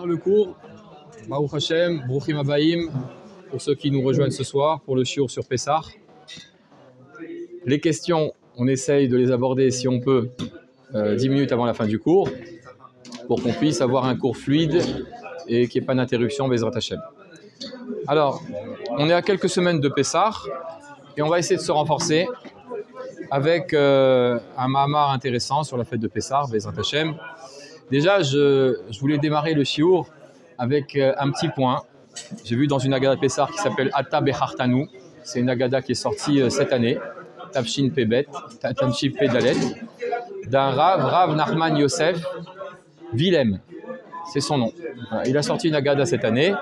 Le cours, Baruch Hashem, Bruchim Abaim, pour ceux qui nous rejoignent ce soir, pour le shiur sur Pessah. Les questions, on essaye de les aborder si on peut 10 minutes avant la fin du cours, pour qu'on puisse avoir un cours fluide et qu'il n'y ait pas d'interruption, Bezrat Hashem. Alors, on est à quelques semaines de Pessah et on va essayer de se renforcer avec un mahamar intéressant sur la fête de Pessah, Bezrat Hashem. Déjà, je voulais démarrer le shiur avec un petit point. J'ai vu dans une Agada Pessah qui s'appelle Ata Bechartanu. C'est une Agada qui est sortie cette année, Tafshin Pebet, Tafshin Pedalet, d'un Rav Nachman Yosef Willem. C'est son nom. Il a sorti une Agada cette année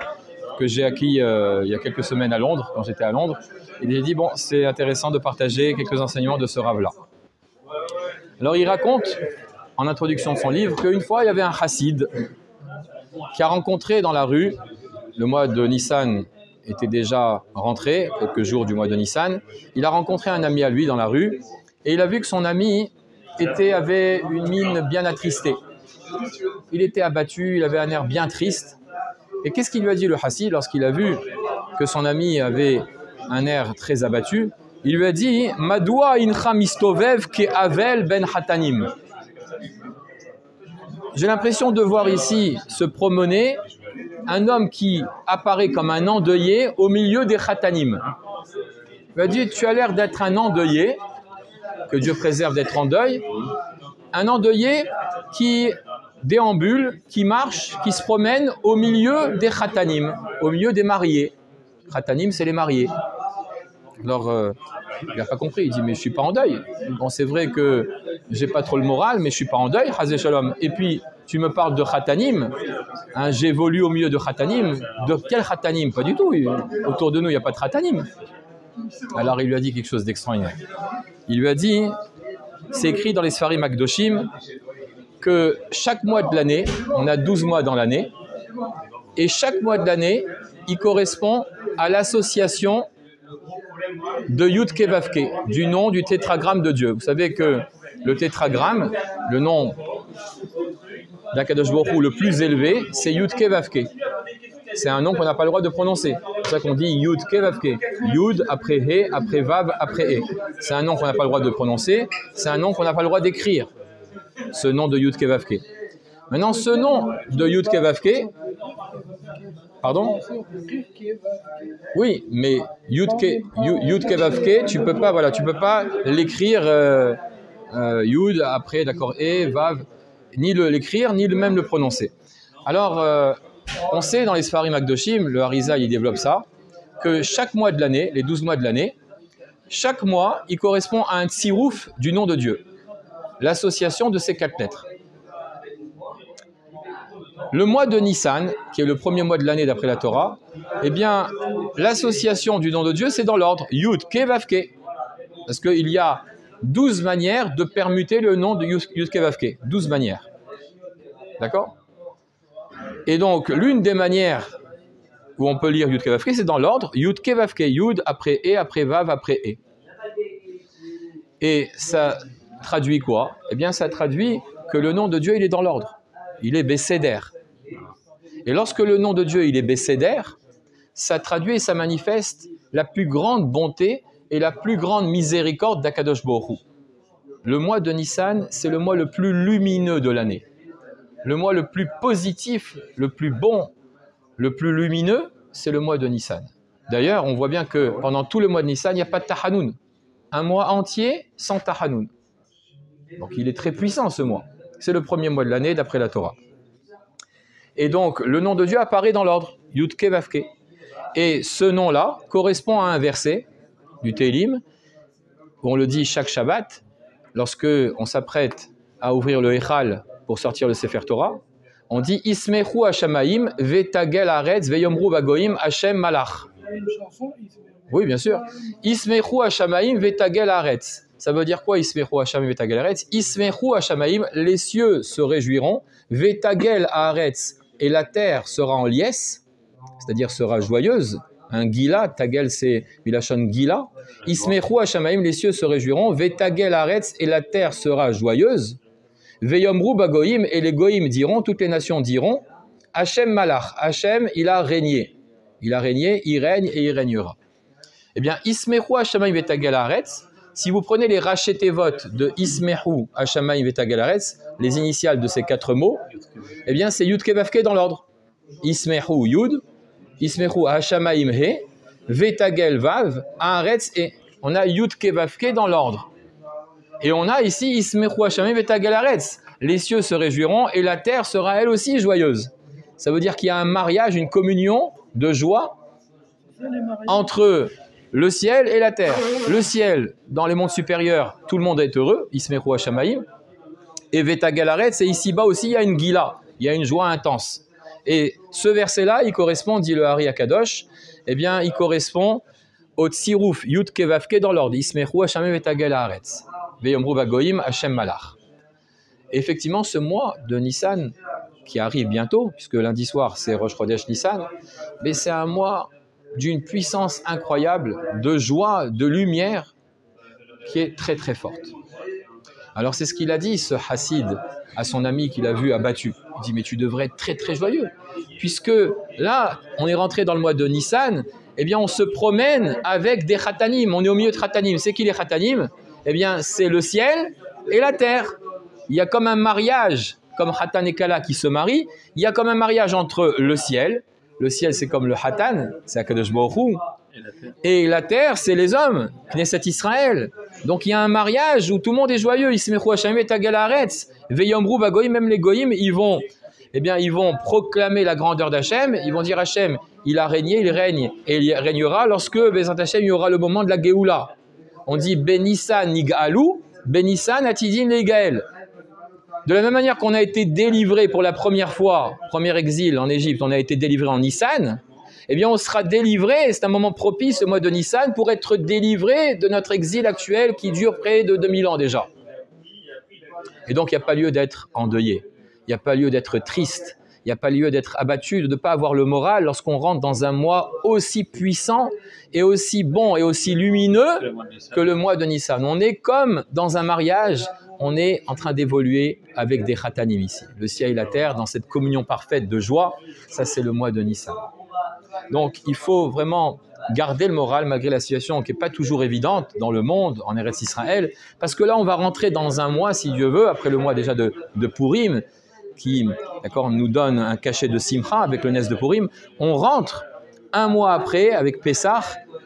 que j'ai acquis il y a quelques semaines à Londres, quand j'étais à Londres. Et j'ai dit, bon, c'est intéressant de partager quelques enseignements de ce Rav-là. Alors, il raconte en introduction de son livre qu'une fois, il y avait un chassid qui a rencontré dans la rue, le mois de Nissan était déjà rentré, quelques jours du mois de Nissan, il a rencontré un ami à lui dans la rue et il a vu que son ami avait une mine bien attristée. Il était abattu, il avait un air bien triste. Et qu'est-ce qu'il lui a dit le chassid lorsqu'il a vu que son ami avait un air très abattu? Il lui a dit « Madoua incha mistovev ke avel ben hatanim » J'ai l'impression de voir ici se promener un homme qui apparaît comme un endeuillé au milieu des khatanim. Il a dit, tu as l'air d'être un endeuillé, que Dieu préserve d'être en deuil, un endeuillé qui déambule, qui marche, qui se promène au milieu des khatanim, au milieu des mariés. Khatanim, c'est les mariés. Alors, il n'a pas compris, il dit, mais je ne suis pas en deuil. Bon, c'est vrai que je n'ai pas trop le moral, mais je ne suis pas en deuil, Chazé Shalom. Et puis, tu me parles de khatanim, hein, j'évolue au milieu de khatanim. De quel khatanim? Pas du tout. Autour de nous, il n'y a pas de khatanim. Alors, il lui a dit quelque chose d'extraordinaire. Il lui a dit, c'est écrit dans les Sfarim Akdoshim, que chaque mois de l'année, on a 12 mois dans l'année, et chaque mois de l'année, il correspond à l'association de Yud Ke Vav Ke, du nom du tétragramme de Dieu. Vous savez que le tétragramme, le nom d'Akadosh Baruch Hu le plus élevé, c'est Yud Ke Vav Ke. C'est un nom qu'on n'a pas le droit de prononcer. C'est pour ça qu'on dit Yud Ke Vav Ke. Yud après He, après Vav, après E. C'est un nom qu'on n'a pas le droit de prononcer. C'est un nom qu'on n'a pas le droit d'écrire. Ce nom de Yud Ke Vav Ke. Maintenant, ce nom de Yud Ke Vav Ke, pardon? Oui, mais Yud Ke Vav Ke, tu peux pas l'écrire Yud après, d'accord, E, Vav, ni l'écrire, ni même le prononcer. Alors, on sait dans les Sfarim Akdoshim, le Harizal, il développe ça, que chaque mois de l'année, les 12 mois de l'année, chaque mois, il correspond à un tsirouf du nom de Dieu, l'association de ces 4 lettres. Le mois de Nissan, qui est le premier mois de l'année d'après la Torah, eh bien, l'association du nom de Dieu, c'est dans l'ordre Yud Ke Vav Ke. Parce qu'il y a 12 manières de permuter le nom de Yud Ke Vav Ke. 12 manières. D'accord? Et donc, l'une des manières où on peut lire Yud Ke Vav Ke, c'est dans l'ordre Yud Ke Vav Ke. Yud après E, après Vav, après E. Et ça traduit quoi? Eh bien, ça traduit que le nom de Dieu, il est dans l'ordre. Il est Besséder. Et lorsque le nom de Dieu, il est Besséder, ça traduit et ça manifeste la plus grande bonté et la plus grande miséricorde d'Akadosh Baruch Hu. Le mois de Nissan, c'est le mois le plus lumineux de l'année. Le mois le plus positif, le plus bon, le plus lumineux, c'est le mois de Nissan. D'ailleurs, on voit bien que pendant tout le mois de Nissan, il n'y a pas de Tahanoun. Un mois entier sans Tahanoun. Donc il est très puissant ce mois. C'est le premier mois de l'année d'après la Torah. Et donc, le nom de Dieu apparaît dans l'ordre, Yud Ke Vav Ke. Et ce nom-là correspond à un verset du Tehillim, où on le dit chaque Shabbat, lorsque on s'apprête à ouvrir le Echal pour sortir le Sefer Torah, on dit Ismechu Hashamaim vetagel Haaretz veyomru bagoim Hashem Malach. Oui, bien sûr. Ismechu Hashamaim vetagel Haaretz. Ça veut dire quoi, Ismechu Hashamaim vetagel Haaretz? Ismechu Hashamaim, les cieux se réjouiront, vetagel Haaretz, et la terre sera en liesse, c'est-à-dire sera joyeuse. Un gila, tagel c'est milachon gila. Ismechu Hashamaim, les cieux se réjouiront, vetagel Haaretz, et la terre sera joyeuse. Veyomru bagoim, et les goïm diront, toutes les nations diront, Hachem Malach. Hachem, il a régné. Il a régné, il règne et il régnera. Eh bien, Ismechu Hashamayim Vetagel Haaretz, si vous prenez les rachetevot de Ismechu Hashamayim Vetagel Haaretz, les initiales de ces 4 mots, eh bien, c'est Yud Kevavke dans l'ordre. Ismechu Yud, Ismechu Hashamayim He, Vetagel Vav, Haaretz et on a Yud Kevavke dans l'ordre. Et on a ici Ismechu Hashamayim Vetagel Haaretz. Les cieux se réjouiront et la terre sera elle aussi joyeuse. Ça veut dire qu'il y a un mariage, une communion de joie entre le ciel et la terre. Le ciel, dans les mondes supérieurs, tout le monde est heureux, Ismechu Hashamayim. Et Vetagel Haaretz, et ici-bas aussi, il y a une gila, il y a une joie intense. Et ce verset-là, il correspond, dit le Hari Akadosh, eh bien, il correspond au Tsirouf Yud Kevavke dans l'ordre. Ismechu Hashamayim Vetagel Haaretz. Veyomru Bagoyim Hashem Malach. Effectivement, ce mois de Nissan, qui arrive bientôt, puisque lundi soir, c'est Rosh Chodesh Nissan, mais c'est un mois d'une puissance incroyable, de joie, de lumière, qui est très très forte. Alors c'est ce qu'il a dit, ce Hassid, à son ami qu'il a vu abattu. Il dit, mais tu devrais être très très joyeux, puisque là, on est rentré dans le mois de Nissan, eh bien on se promène avec des Khatanim, on est au milieu de Khatanim. C'est qui les Khatanim? Eh bien c'est le ciel et la terre. Il y a comme un mariage, comme Hatan et Kala qui se marient, il y a comme un mariage entre le ciel c'est comme le Hatan, c'est Akadosh Baruch Hu, et la terre c'est les hommes, Knesset Israël. Donc il y a un mariage où tout le monde est joyeux, Ismechu Hashamayim Vetagel Haaretz, Veyomru Bagoyim, même les Goyim, ils vont proclamer la grandeur d'Hachem, ils vont dire Hachem, il a régné, il règne, et il régnera lorsque, Bezrat Hachem, il y aura le moment de la Géoula. On dit Benissan Nigalou, Benissan Atidin Legael. De la même manière qu'on a été délivré pour la première fois, premier exil en Égypte, on a été délivré en Nissan, eh bien on sera délivré, c'est un moment propice, le mois de Nissan, pour être délivré de notre exil actuel qui dure près de 2000 ans déjà. Et donc il n'y a pas lieu d'être endeuillé, il n'y a pas lieu d'être triste, il n'y a pas lieu d'être abattu, de ne pas avoir le moral lorsqu'on rentre dans un mois aussi puissant et aussi bon et aussi lumineux que le mois de Nissan. On est comme dans un mariage, on est en train d'évoluer avec des Khatanim ici. Le ciel et la terre, dans cette communion parfaite de joie, ça c'est le mois de Nissan. Donc il faut vraiment garder le moral malgré la situation qui n'est pas toujours évidente dans le monde, en Eretz Israël, parce que là on va rentrer dans un mois, si Dieu veut, après le mois déjà de Purim, qui nous donne un cachet de Simcha avec le Nes de Purim, on rentre un mois après avec Pessah,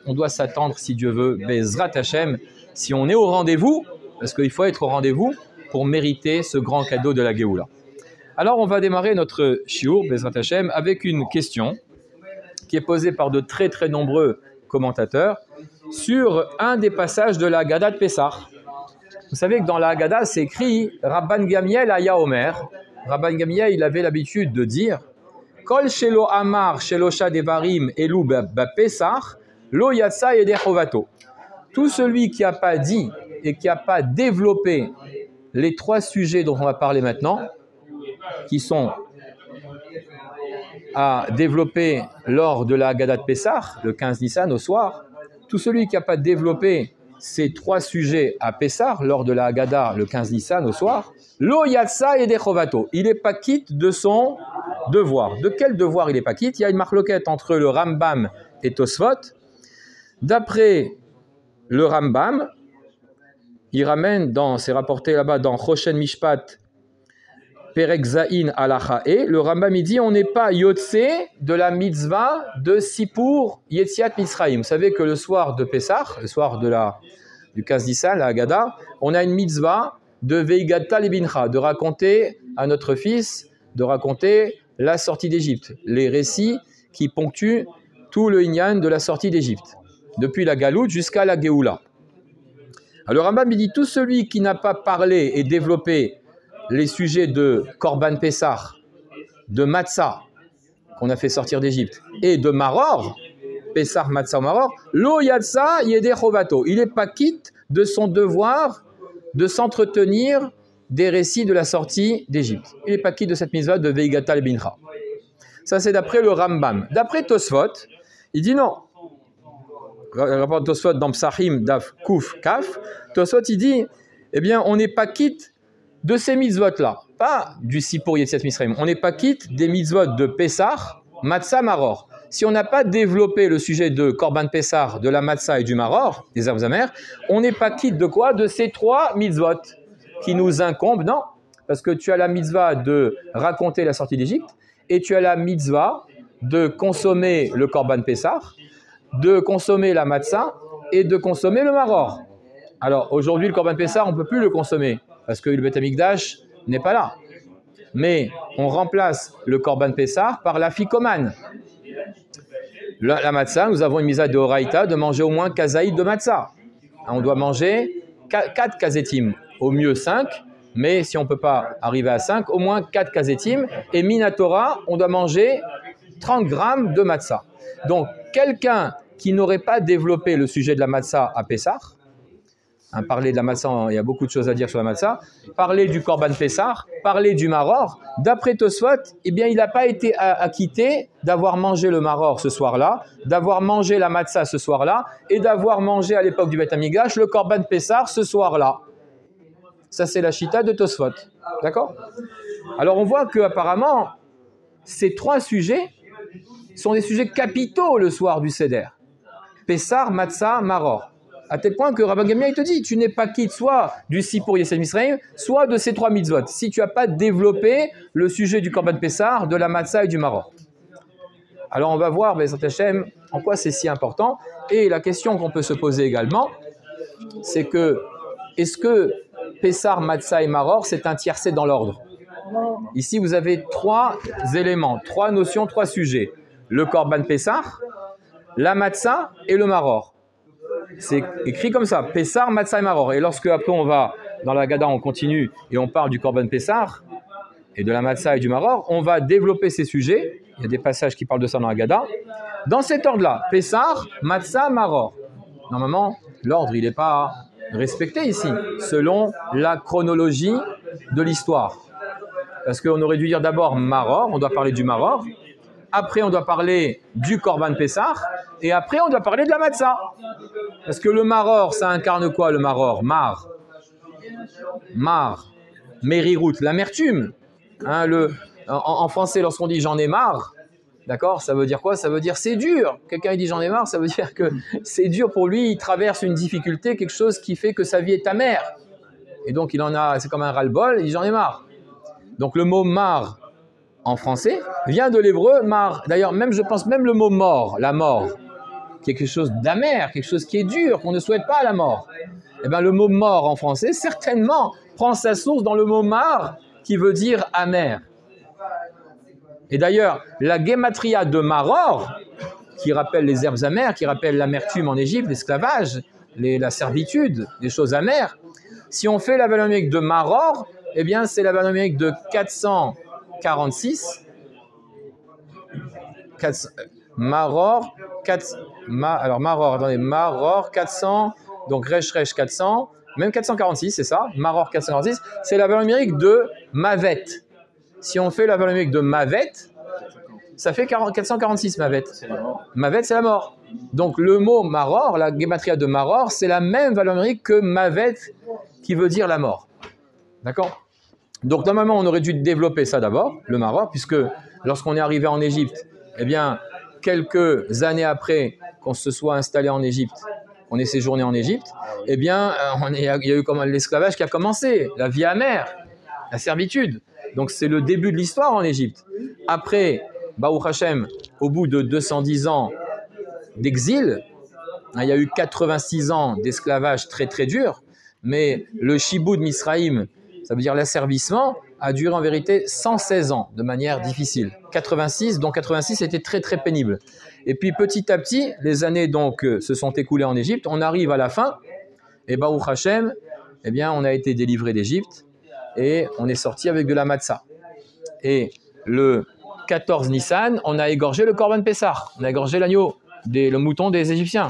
on doit s'attendre, si Dieu veut, Bezrat Hashem, si on est au rendez-vous, parce qu'il faut être au rendez-vous pour mériter ce grand cadeau de la Géoula. Alors on va démarrer notre shiur, Bezrat Hashem, avec une question qui est posée par de très très nombreux commentateurs sur un des passages de la Haggadah de Pessah. Vous savez que dans la Haggadah, c'est écrit Rabban Gamiel Aya Omer. Rabban Gamiel, il avait l'habitude de dire Kol shelo amar shelosha devarim elu ba Pessah lo yatsa yedei chovato. Tout celui qui n'a pas dit et qui n'a pas développé les 3 sujets dont on va parler maintenant, qui sont à développer lors de la Haggadah de Pessah, le 15 Nissan au soir, tout celui qui n'a pas développé ces 3 sujets à Pessah, lors de la Haggadah, le 15 Nissan au soir, lo yatsa yedei chovato, il n'est pas quitte de son devoir. De quel devoir il n'est pas quitte? Il y a une marloquette entre le Rambam et Tosfot. D'après le Rambam, il ramène c'est rapporté là-bas dans Choshen Mishpat, Perek Zain Alachae, le Rambam il dit on n'est pas yotse de la mitzvah de Sipur Yetziat Mitzrayim. Vous savez que le soir de Pessah, le soir du 15 Nissan, la Haggadah, on a une mitzvah de Veigata Lebincha, de raconter à notre fils, de raconter la sortie d'Égypte, les récits qui ponctuent tout le Inyan de la sortie d'Égypte, depuis la Galoute jusqu'à la Géoula. Alors Rambam il dit tout celui qui n'a pas parlé et développé les sujets de Korban Pessah, de Matzah, qu'on a fait sortir d'Égypte, et de Maror, Pessah, Matzah, Maror, lo yatsa yedei chovato. Il n'est pas quitte de son devoir de s'entretenir des récits de la sortie d'Égypte. Il n'est pas quitte de cette mitzvah de Veigata Lebincha. Ça, c'est d'après le Rambam. D'après Tosfot, il dit non. Le rapport de Tosfot dans Psachim, Daf, Kouf, Kaf, Tosfot, il dit, eh bien, on n'est pas quitte de ces mitzvot-là. pas du Sipur Yetziat Misraïm. On n'est pas quitte des mitzvot de Pessah, Matzah, Maror. Si on n'a pas développé le sujet de Korban Pessah, de la Matzah et du Maror, des herbes amères, on n'est pas quitte de quoi? De ces 3 mitzvot qui nous incombent, non? Parce que tu as la mitzvah de raconter la sortie d'Égypte et tu as la mitzvah de consommer le Korban Pessah, de consommer la Matzah et de consommer le Maror. Alors aujourd'hui, le Korban Pessah, on ne peut plus le consommer parce que le Beth Amikdash n'est pas là. Mais on remplace le Korban Pessah par la ficomane. La Matzah, nous avons une mitzvah de Horaïta de manger au moins kazaïd de Matzah. On doit manger 4 kazetim, au mieux 5, mais si on ne peut pas arriver à 5, au moins 4 kazetim. Et Minatora, on doit manger 30 grammes de Matzah. Donc, quelqu'un qui n'aurait pas développé le sujet de la Matzah à Pessah, parler de la Matzah, il y a beaucoup de choses à dire sur la Matzah, parler du Korban Pessah, parler du Maror, d'après Tosfot, eh bien, il n'a pas été acquitté d'avoir mangé le Maror ce soir-là, d'avoir mangé la Matzah ce soir-là, et d'avoir mangé à l'époque du Beth Amikdash le Korban Pessah ce soir-là. Ça, c'est la chita de Tosfot. D'accord? Alors, on voit qu'apparemment, ces 3 sujets sont des sujets capitaux le soir du Seder. Pessah, Matzah, Maror. À tel point que Rabban Gamliel te dit, tu n'es pas quitte soit du Sipur Yetziat Misraïm, soit de ces 3 mitzvot, si tu n'as pas développé le sujet du Korban Pessah, de la Matzah et du Maror. Alors on va voir, Bezrat Hashem, en quoi c'est si important. Et la question qu'on peut se poser également, c'est que, est-ce que Pessah, Matzah et Maror, c'est un tiercé dans l'ordre? Ici, vous avez 3 éléments, 3 notions, 3 sujets. Le Korban Pessah, la Matzah et le Maror. C'est écrit comme ça, Pessah, Matzah et Maror. Et lorsque après on va dans la Haggadah, on continue et on parle du Korban Pessah et de la Matzah et du Maror, on va développer ces sujets. Il y a des passages qui parlent de ça dans la Haggadah. Dans cet ordre-là, Pessah, Matzah, Maror. Normalement, l'ordre, il n'est pas respecté ici, selon la chronologie de l'histoire. Parce qu'on aurait dû dire d'abord Maror, on doit parler du Maror. Après, on doit parler du Korban Pessah. Et après, on doit parler de la Matzah. Parce que le Maror, ça incarne quoi, le Maror? Mérirout, l'amertume. Hein, en français, lorsqu'on dit « j'en ai marre », d'accord, ça veut dire quoi? Ça veut dire « c'est dur ». Quelqu'un dit « j'en ai marre », ça veut dire que c'est dur pour lui, il traverse une difficulté, quelque chose qui fait que sa vie est amère. Et donc, il en a, c'est comme un ras-le-bol, il dit « j'en ai marre ». Donc, le mot « marre », en français, vient de l'hébreu mar. D'ailleurs, même je pense même le mot mort, la mort, qui est quelque chose d'amer, quelque chose qui est dur, qu'on ne souhaite pas à la mort. Eh bien, le mot mort en français, certainement, prend sa source dans le mot mar, qui veut dire amer. Et d'ailleurs, la gématria de Maror, qui rappelle les herbes amères, qui rappelle l'amertume en Égypte, l'esclavage, la servitude, les choses amères, si on fait la valeur numérique de Maror, eh bien, c'est la valeur numérique de 446. Maror, Maror 400, donc Resh 400, même 446, c'est ça, Maror 446, c'est la valeur numérique de Mavet. Si on fait la valeur numérique de Mavet, ça fait 446 Mavet. Mavet, c'est la mort. Donc le mot Maror, la gématria de Maror, c'est la même valeur numérique que Mavet, qui veut dire la mort. D'accord? Donc normalement, on aurait dû développer ça d'abord, le Maror, puisque lorsqu'on est arrivé en Égypte, eh bien, quelques années après qu'on se soit installé en Égypte, qu'on ait séjourné en Égypte, eh bien, il y a eu comme l'esclavage qui a commencé, la vie amère, la servitude. Donc c'est le début de l'histoire en Égypte. Après, Baruch Hashem, au bout de 210 ans d'exil, il y a eu 86 ans d'esclavage très très dur, mais le Shiboud Misraïm, ça veut dire l'asservissement, a duré en vérité 116 ans de manière difficile. 86, donc 86 était très très pénible. Et puis petit à petit, les années donc se sont écoulées en Égypte, on arrive à la fin, et Baruch Hashem, eh bien on a été délivré d'Égypte, et on est sorti avec de la matzah. Et le 14 Nissan, on a égorgé le Korban Pessah, on a égorgé l'agneau, le mouton des Égyptiens,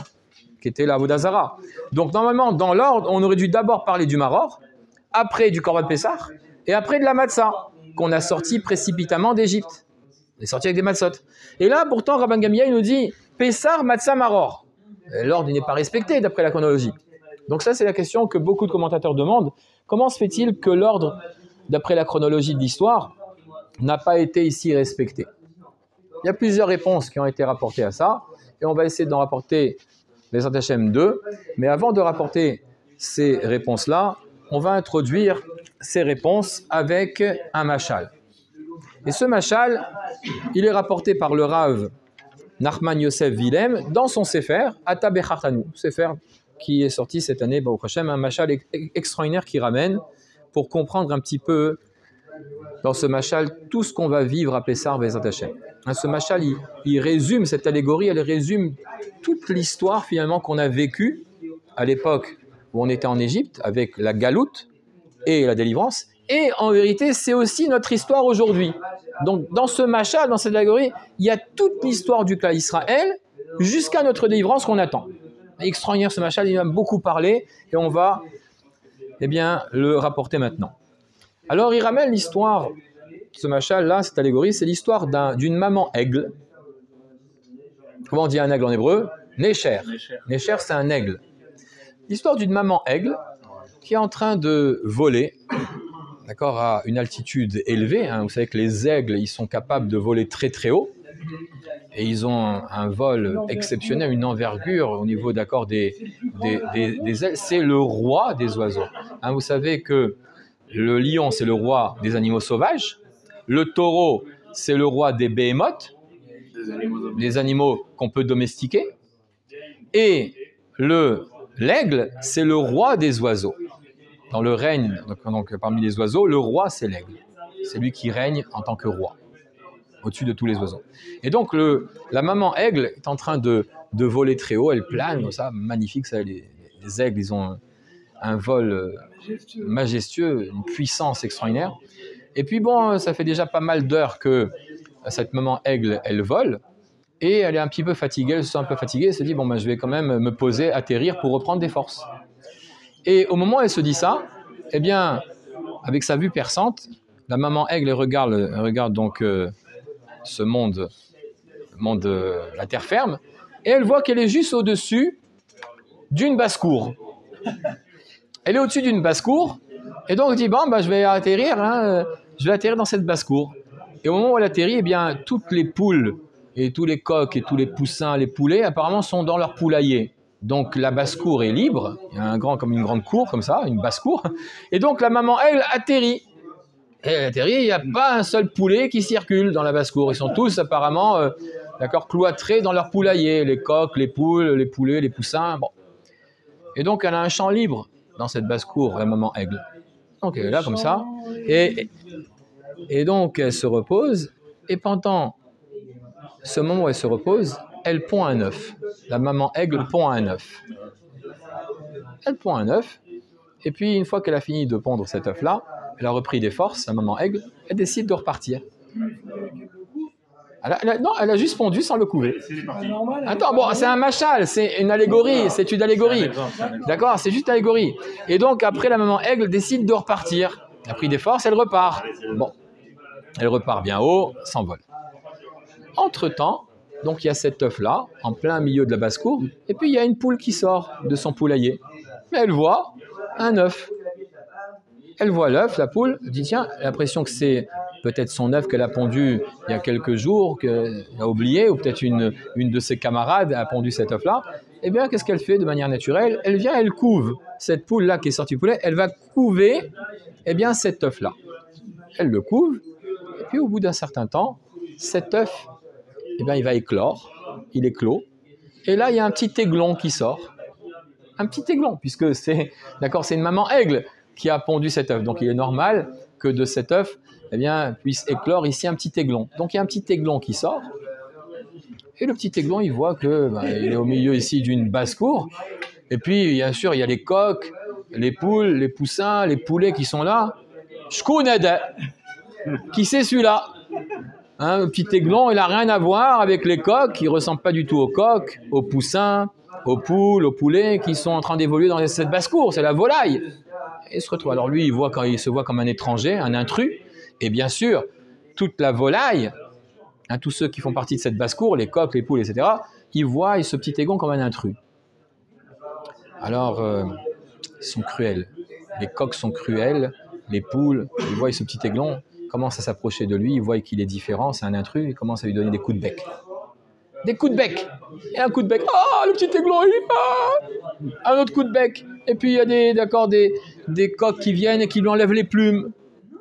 qui était la Avodah Zara. Donc normalement, dans l'ordre, on aurait dû d'abord parler du Maror, après du Korban Pessah, et après de la matzah, qu'on a sorti précipitamment d'Égypte. On est sorti avec des matzot. Et là, pourtant, Rabban Gamliel nous dit Pessah, matzah, Maror. L'ordre n'est pas respecté d'après la chronologie. Donc ça, c'est la question que beaucoup de commentateurs demandent. Comment se fait-il que l'ordre d'après la chronologie de l'histoire, n'a pas été ici respecté? Il y a plusieurs réponses qui ont été rapportées à ça, et on va essayer d'en rapporter les Hachem 2. Mais avant de rapporter ces réponses-là, on va introduire ces réponses avec un machal. Et ce machal, il est rapporté par le Rav Nachman Yosef Vilem dans son Sefer, Ata Bechartanu, Sefer qui est sorti cette année, Baruch Hashem, un machal extraordinaire qui ramène pour comprendre un petit peu dans ce machal tout ce qu'on va vivre à Pessar Bezat Hashem. Ce machal, il résume cette allégorie, elle résume toute l'histoire finalement qu'on a vécue à l'époque où on était en Égypte avec la galoute et la délivrance. Et en vérité, c'est aussi notre histoire aujourd'hui. Donc dans ce machal, dans cette allégorie, il y a toute l'histoire du clan Israël jusqu'à notre délivrance qu'on attend. Extraordinaire ce machal, il a beaucoup parlé et on va le rapporter maintenant. Alors il ramène l'histoire, ce machal-là, cette allégorie, c'est l'histoire d'une maman aigle. Comment on dit un aigle en hébreu? Nécher. Nécher, c'est un aigle. L'histoire d'une maman aigle qui est en train de voler, d'accord, à une altitude élevée. Vous savez que les aigles, ils sont capables de voler très très haut. Et ils ont un vol exceptionnel, une envergure au niveau d'accord des ailes. C'est le roi des oiseaux. Vous savez que le lion, c'est le roi des animaux sauvages. Le taureau, c'est le roi des behémoths, les animaux qu'on peut domestiquer. Et l'aigle, c'est le roi des oiseaux. Dans le règne, donc parmi les oiseaux, le roi, c'est l'aigle. C'est lui qui règne en tant que roi, au-dessus de tous les oiseaux. Et donc, la maman aigle est en train de voler très haut, elle plane, comme ça, magnifique. Ça, les aigles, ils ont un vol majestueux, une puissance extraordinaire. Et puis bon, ça fait déjà pas mal d'heures que cette maman aigle, elle vole, et elle est un petit peu fatiguée, elle se sent un peu fatiguée, elle se dit, bon, je vais quand même me poser, atterrir pour reprendre des forces. Et au moment où elle se dit ça, avec sa vue perçante, la maman aigle elle regarde donc ce monde, la terre ferme, et elle voit qu'elle est juste au-dessus d'une basse-cour. Elle est au-dessus d'une basse-cour, et donc elle dit, je vais atterrir, je vais atterrir dans cette basse-cour. Et au moment où elle atterrit, toutes les poules, et tous les coqs, et tous les poussins, les poulets, apparemment sont dans leur poulailler. Donc la basse-cour est libre, il y a comme une grande cour, comme ça, une basse-cour, et donc la maman, elle, atterrit. Et elle atterrit, il n'y a pas un seul poulet qui circule dans la basse-cour. Ils sont tous apparemment, cloîtrés dans leur poulailler, les coqs, les poules, les poulets, les poussins, bon. Et donc elle a un champ libre dans cette basse-cour, la maman aigle. Donc elle est là comme ça, et donc elle se repose, et pendant ce moment où elle se repose, elle pond un œuf. La maman aigle pond un œuf. Elle pond un œuf, et puis une fois qu'elle a fini de pondre cet œuf-là, elle a repris des forces, la maman aigle, elle décide de repartir. Elle a juste pondu sans le couver. Attends, c'est un machal, c'est une allégorie, c'est une allégorie. D'accord, c'est juste une allégorie. Et donc après, la maman aigle décide de repartir. Elle a pris des forces, elle repart. Bon, elle repart bien haut, s'envole. Entre-temps, donc il y a cet œuf-là, en plein milieu de la basse-cour, et puis il y a une poule qui sort de son poulailler. Mais elle voit un œuf. Elle voit l'œuf, la poule, elle dit tiens, elle a l'impression que c'est peut-être son œuf qu'elle a pondu il y a quelques jours, qu'elle a oublié, ou peut-être une de ses camarades a pondu cet œuf-là. Eh bien, qu'est-ce qu'elle fait de manière naturelle? Elle vient, elle couve. Cette poule-là qui est sortie du poulet, elle va couver cet œuf-là. Elle le couve, et puis au bout d'un certain temps, cet œuf, il va éclore, il éclot, et là, il y a un petit aiglon qui sort. Un petit aiglon, puisque c'est une maman aigle qui a pondu cet œuf. Donc, il est normal que de cet œuf, puisse éclore ici un petit aiglon. Donc, il y a un petit aiglon qui sort. Et le petit aiglon, il voit que il est au milieu ici d'une basse-cour. Et puis, bien sûr, il y a les coqs, les poules, les poussins, les poulets qui sont là. Shkouned, qui c'est celui-là? Le petit aiglon, il n'a rien à voir avec les coqs, qui ne ressemblent pas du tout aux coqs, aux poussins, aux poules, aux poulets qui sont en train d'évoluer dans cette basse-cour. C'est la volaille. Et il se retrouve. Alors lui, il se voit comme un étranger, un intrus. Et bien sûr, toute la volaille, tous ceux qui font partie de cette basse-cour, les coqs, les poules, etc., ils voient ce petit aiglon comme un intrus. Alors, ils sont cruels. Les coqs sont cruels, les poules, il voit ce petit aiglon, commence à s'approcher de lui, il voit qu'il est différent, c'est un intrus, il commence à lui donner des coups de bec. Des coups de bec. Et un coup de bec. Ah, le petit aiglon, un autre coup de bec. Et puis il y a des coqs qui viennent et qui lui enlèvent les plumes.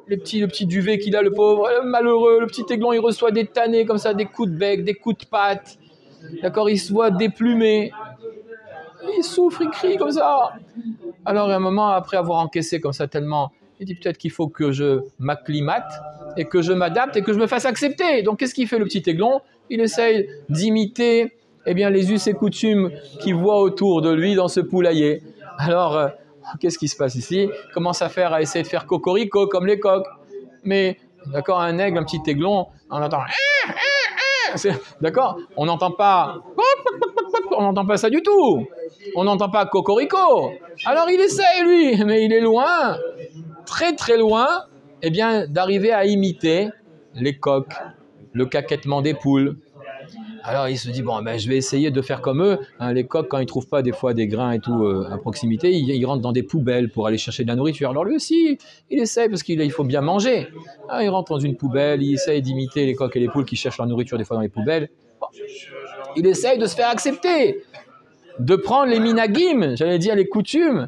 Le petit duvet qu'il a, le pauvre, le malheureux, le petit aiglon, il reçoit des tannés comme ça, des coups de bec, des coups de patte. D'accord, il se voit déplumé. Il souffre, il crie comme ça. Alors, à un moment, après avoir encaissé comme ça tellement, il dit peut-être qu'il faut que je m'acclimate et que je m'adapte et que je me fasse accepter. Donc, qu'est-ce qu'il fait le petit aiglon? Il essaye d'imiter les us et coutumes qu'il voit autour de lui dans ce poulailler. Alors, qu'est-ce qui se passe ici? Il commence à essayer de faire cocorico comme les coqs. Mais, d'accord, un aigle, un petit aiglon, on entend... D'accord? On n'entend pas ça du tout. On n'entend pas cocorico. Alors il essaye lui, mais il est loin, très très loin, d'arriver à imiter les coqs, le caquettement des poules. Alors il se dit bon je vais essayer de faire comme eux. Les coqs quand ils trouvent pas des fois des grains et tout à proximité, ils rentrent dans des poubelles pour aller chercher de la nourriture. Alors lui aussi, il essaye parce qu'il faut bien manger. Il rentre dans une poubelle, il essaye d'imiter les coqs et les poules qui cherchent leur nourriture des fois dans les poubelles. Bon. Il essaye de se faire accepter, de prendre les minagim, j'allais dire les coutumes,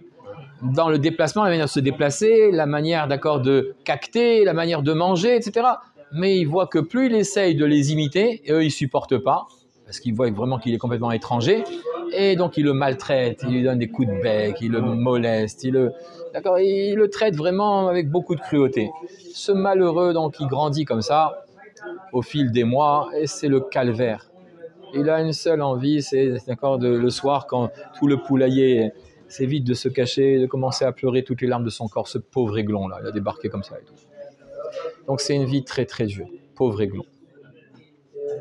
dans le déplacement, la manière de se déplacer, la manière de cacter, la manière de manger, etc. Mais il voit que plus il essaye de les imiter, et eux, ils ne supportent pas, parce qu'ils voient vraiment qu'il est complètement étranger, et donc il le maltraite, il lui donne des coups de bec, il le moleste, il le traite vraiment avec beaucoup de cruauté. Ce malheureux, donc, il grandit comme ça, au fil des mois, et c'est le calvaire. Il a une seule envie, c'est le soir, quand tout le poulailler s'évite de se cacher, de commencer à pleurer toutes les larmes de son corps, ce pauvre aiglon-là, il a débarqué comme ça et tout. Donc c'est une vie très très dure, pauvre aiglon.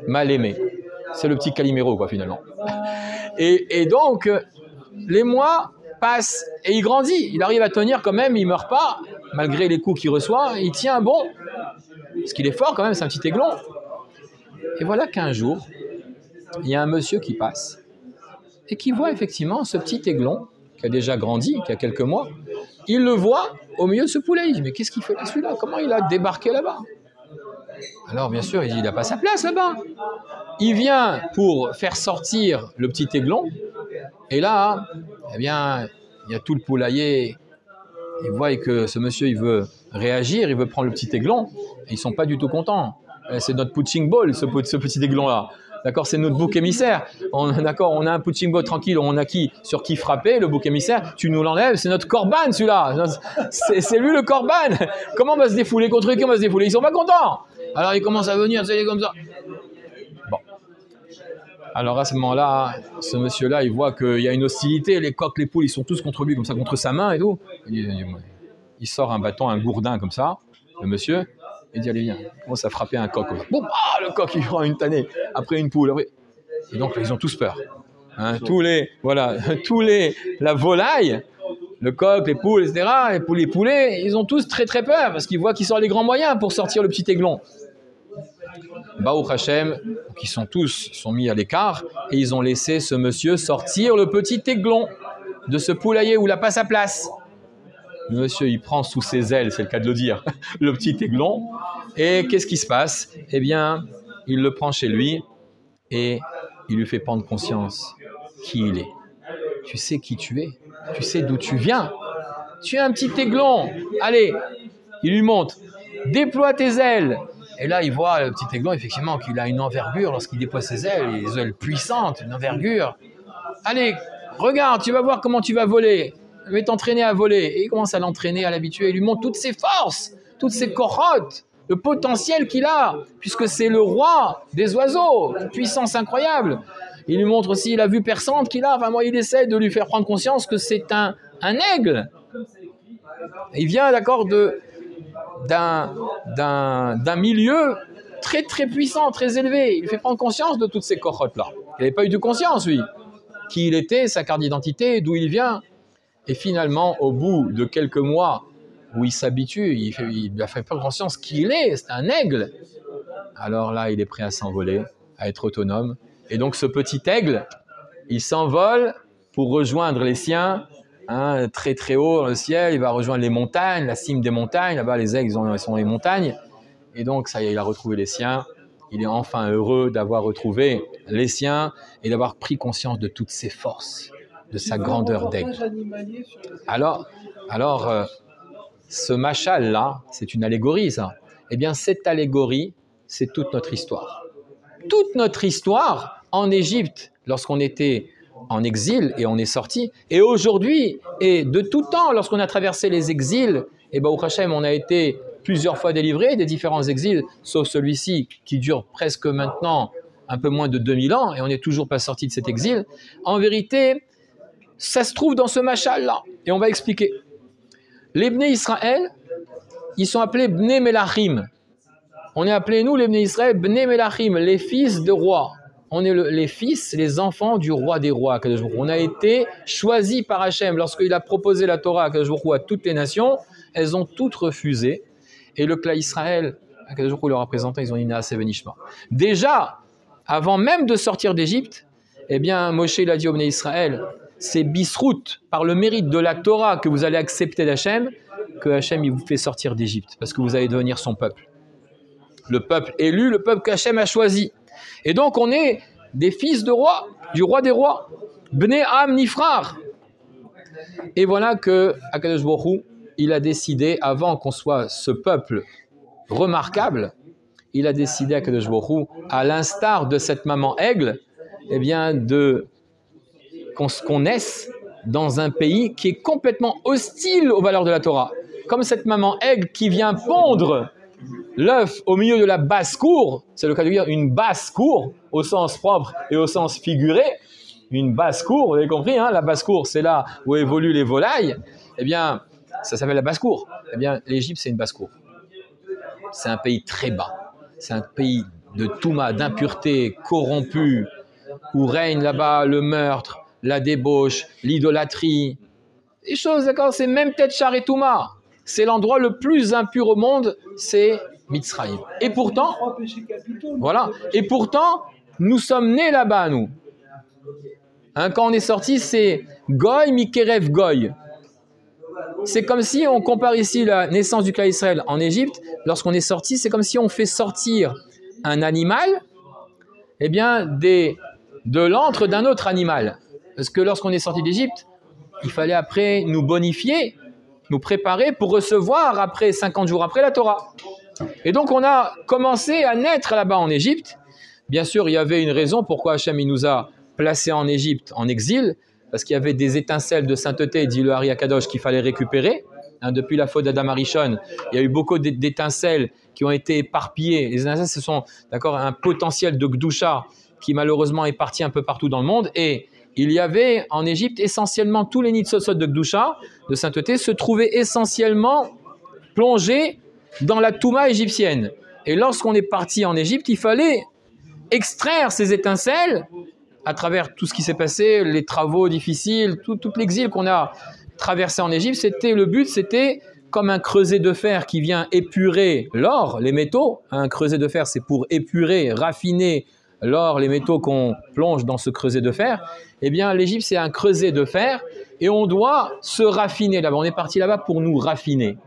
Mal aimé. C'est le petit Calimero, quoi, finalement. Et donc, les mois passent et il grandit. Il arrive à tenir quand même, il ne meurt pas, malgré les coups qu'il reçoit, il tient bon. Parce qu'il est fort quand même, c'est un petit aiglon. Et voilà qu'un jour, il y a un monsieur qui passe et qui voit effectivement ce petit aiglon qui a déjà grandi, qui a quelques mois. Il le voit au milieu de ce poulet. Il dit, mais qu'est-ce qu'il fait là, celui-là? Comment il a débarqué là-bas? Alors, bien sûr, il dit, il n'a pas sa place là-bas. Il vient pour faire sortir le petit aiglon. Et là, il y a tout le poulailler. Ils voient que ce monsieur, il veut réagir, il veut prendre le petit aiglon. Et ils ne sont pas du tout contents. C'est notre punching ball, ce petit aiglon-là. D'accord, c'est notre bouc émissaire. On a un punching ball tranquille, on a sur qui frapper, le bouc émissaire. Tu nous l'enlèves, c'est notre corban, celui-là. C'est lui le corban. Comment on va se défouler contre qui on va se défouler? Ils sont pas contents. Alors ils commencent à venir, c'est comme ça. Bon. Alors à ce moment-là, ce monsieur-là, il voit qu'il y a une hostilité. Les coqs, les poules, ils sont tous contre lui, comme ça, contre sa main et tout. Il sort un bâton, un gourdin comme ça, le monsieur. Il dit, allez, viens. Il commence à frapper un coq. Bon, le coq, il prend une tannée. Après, une poule. Et donc, ils ont tous peur. La volaille, le coq, les poules, etc., les poulets, ils ont tous très, très peur parce qu'ils voient qu'ils sont les grands moyens pour sortir le petit aiglon. Baruch Hashem, qui sont mis à l'écart et ils ont laissé ce monsieur sortir le petit aiglon de ce poulailler où il n'a pas sa place. Le monsieur, il prend sous ses ailes, c'est le cas de le dire, le petit aiglon. Et qu'est-ce qui se passe? Il le prend chez lui et il lui fait prendre conscience qui il est. Tu sais qui tu es. Tu sais d'où tu viens. Tu es un petit aiglon. Allez, il lui montre. Déploie tes ailes. Et là, il voit le petit aiglon, effectivement, qu'il a une envergure lorsqu'il déploie ses ailes. Les ailes puissantes, une envergure. Allez, regarde, tu vas voir comment tu vas voler. Il va t'entraîner à voler. Et il commence à l'entraîner, à l'habituer. Il lui montre toutes ses forces, toutes ses corottes, le potentiel qu'il a, puisque c'est le roi des oiseaux, une puissance incroyable. Il lui montre aussi la vue perçante qu'il a. Enfin, il essaie de lui faire prendre conscience que c'est un aigle. Il vient, d'accord, d'un milieu très, très puissant, très élevé. Il lui fait prendre conscience de toutes ces corottes-là. Il n'avait pas eu de conscience, lui. Qui il était, sa carte d'identité, d'où il vient. Et finalement, au bout de quelques mois où il s'habitue, il a fait prendre conscience qui il est, c'est un aigle. Alors là, il est prêt à s'envoler, à être autonome. Et donc ce petit aigle, il s'envole pour rejoindre les siens hein, très très haut dans le ciel, il va rejoindre les montagnes, la cime des montagnes, là-bas les aigles ils sont dans les montagnes, et donc ça y est, il a retrouvé les siens, il est enfin heureux d'avoir retrouvé les siens et d'avoir pris conscience de toutes ses forces, de sa grandeur d'aigle. Alors ce machal-là, c'est une allégorie ça, eh bien cette allégorie, c'est toute notre histoire. Toute notre histoire en Égypte, lorsqu'on était en exil et on est sorti, et aujourd'hui, et de tout temps, lorsqu'on a traversé les exils, et Baruch Hashem, on a été plusieurs fois délivrés des différents exils, sauf celui-ci qui dure presque maintenant un peu moins de 2000 ans, et on n'est toujours pas sorti de cet exil. En vérité, ça se trouve dans ce machal-là, et on va expliquer. Les Bnei Israël, ils sont appelés Bnei Melachim. On est appelés, nous, les Bnei Israël, Bnei Melachim, les fils de rois. On est les fils, les enfants du roi des rois. On a été choisis par Hachem. Lorsqu'il a proposé la Torah à toutes les nations, elles ont toutes refusé. Et le clan Israël, le représentant, ils ont dit Naaseh Benishma. Déjà, avant même de sortir d'Égypte, eh bien, Moshe il a dit au Bnei Israël, c'est bisrout, par le mérite de la Torah que vous allez accepter d'Hachem, que Hachem il vous fait sortir d'Égypte, parce que vous allez devenir son peuple. Le peuple élu, le peuple qu'Hachem a choisi. Et donc, on est des fils de roi, du roi des rois, Bnei Am Nifrar. Et voilà que Akadosh Baruch Hu, il a décidé, avant qu'on soit ce peuple remarquable, il a décidé, Akadosh Baruch Hu, à l'instar de cette maman aigle, eh bien, qu'on naisse dans un pays qui est complètement hostile aux valeurs de la Torah. Comme cette maman aigle qui vient pondre l'œuf au milieu de la basse-cour, c'est le cas de dire une basse-cour, au sens propre et au sens figuré, une basse-cour, vous avez compris, hein, la basse-cour, c'est là où évoluent les volailles, eh bien, ça s'appelle la basse-cour. Eh bien, l'Égypte, c'est une basse-cour. C'est un pays très bas. C'est un pays de touma, d'impureté, corrompu, où règne là-bas le meurtre, la débauche, l'idolâtrie. Des choses, d'accord, c'est même peut-être Char et Touma. C'est l'endroit le plus impur au monde, c'est Mitzrayim. Et pourtant, voilà. Et pourtant, nous sommes nés là-bas, nous. Hein, quand on est sorti, c'est Goy Mikerev Goy. C'est comme si on compare ici la naissance du clan Israël en Égypte. Lorsqu'on est sorti, c'est comme si on fait sortir un animal, eh bien, de l'antre d'un autre animal. Parce que lorsqu'on est sorti d'Égypte, il fallait après nous bonifier, nous préparer pour recevoir après 50 jours après la Torah. Et donc on a commencé à naître là-bas en Égypte. Bien sûr, il y avait une raison pourquoi Hachem il nous a placés en Égypte en exil, parce qu'il y avait des étincelles de sainteté, dit le Hari Akadosh, qu'il fallait récupérer. Hein, depuis la faute d'Adam Arishon, il y a eu beaucoup d'étincelles qui ont été éparpillées. Les étincelles, ce sont un potentiel de Gdusha qui malheureusement est parti un peu partout dans le monde. Et il y avait en Égypte essentiellement tous les nitzotzot de Gdusha, de sainteté, se trouvaient essentiellement plongés dans la Touma égyptienne. Et lorsqu'on est parti en Égypte, il fallait extraire ces étincelles à travers tout ce qui s'est passé, les travaux difficiles, tout l'exil qu'on a traversé en Égypte. Le but, c'était comme un creuset de fer qui vient épurer l'or, les métaux. Un creuset de fer, c'est pour épurer, raffiner l'or, les métaux qu'on plonge dans ce creuset de fer. Eh bien, l'Égypte, c'est un creuset de fer et on doit se raffiner là-bas. On est parti là-bas pour nous raffiner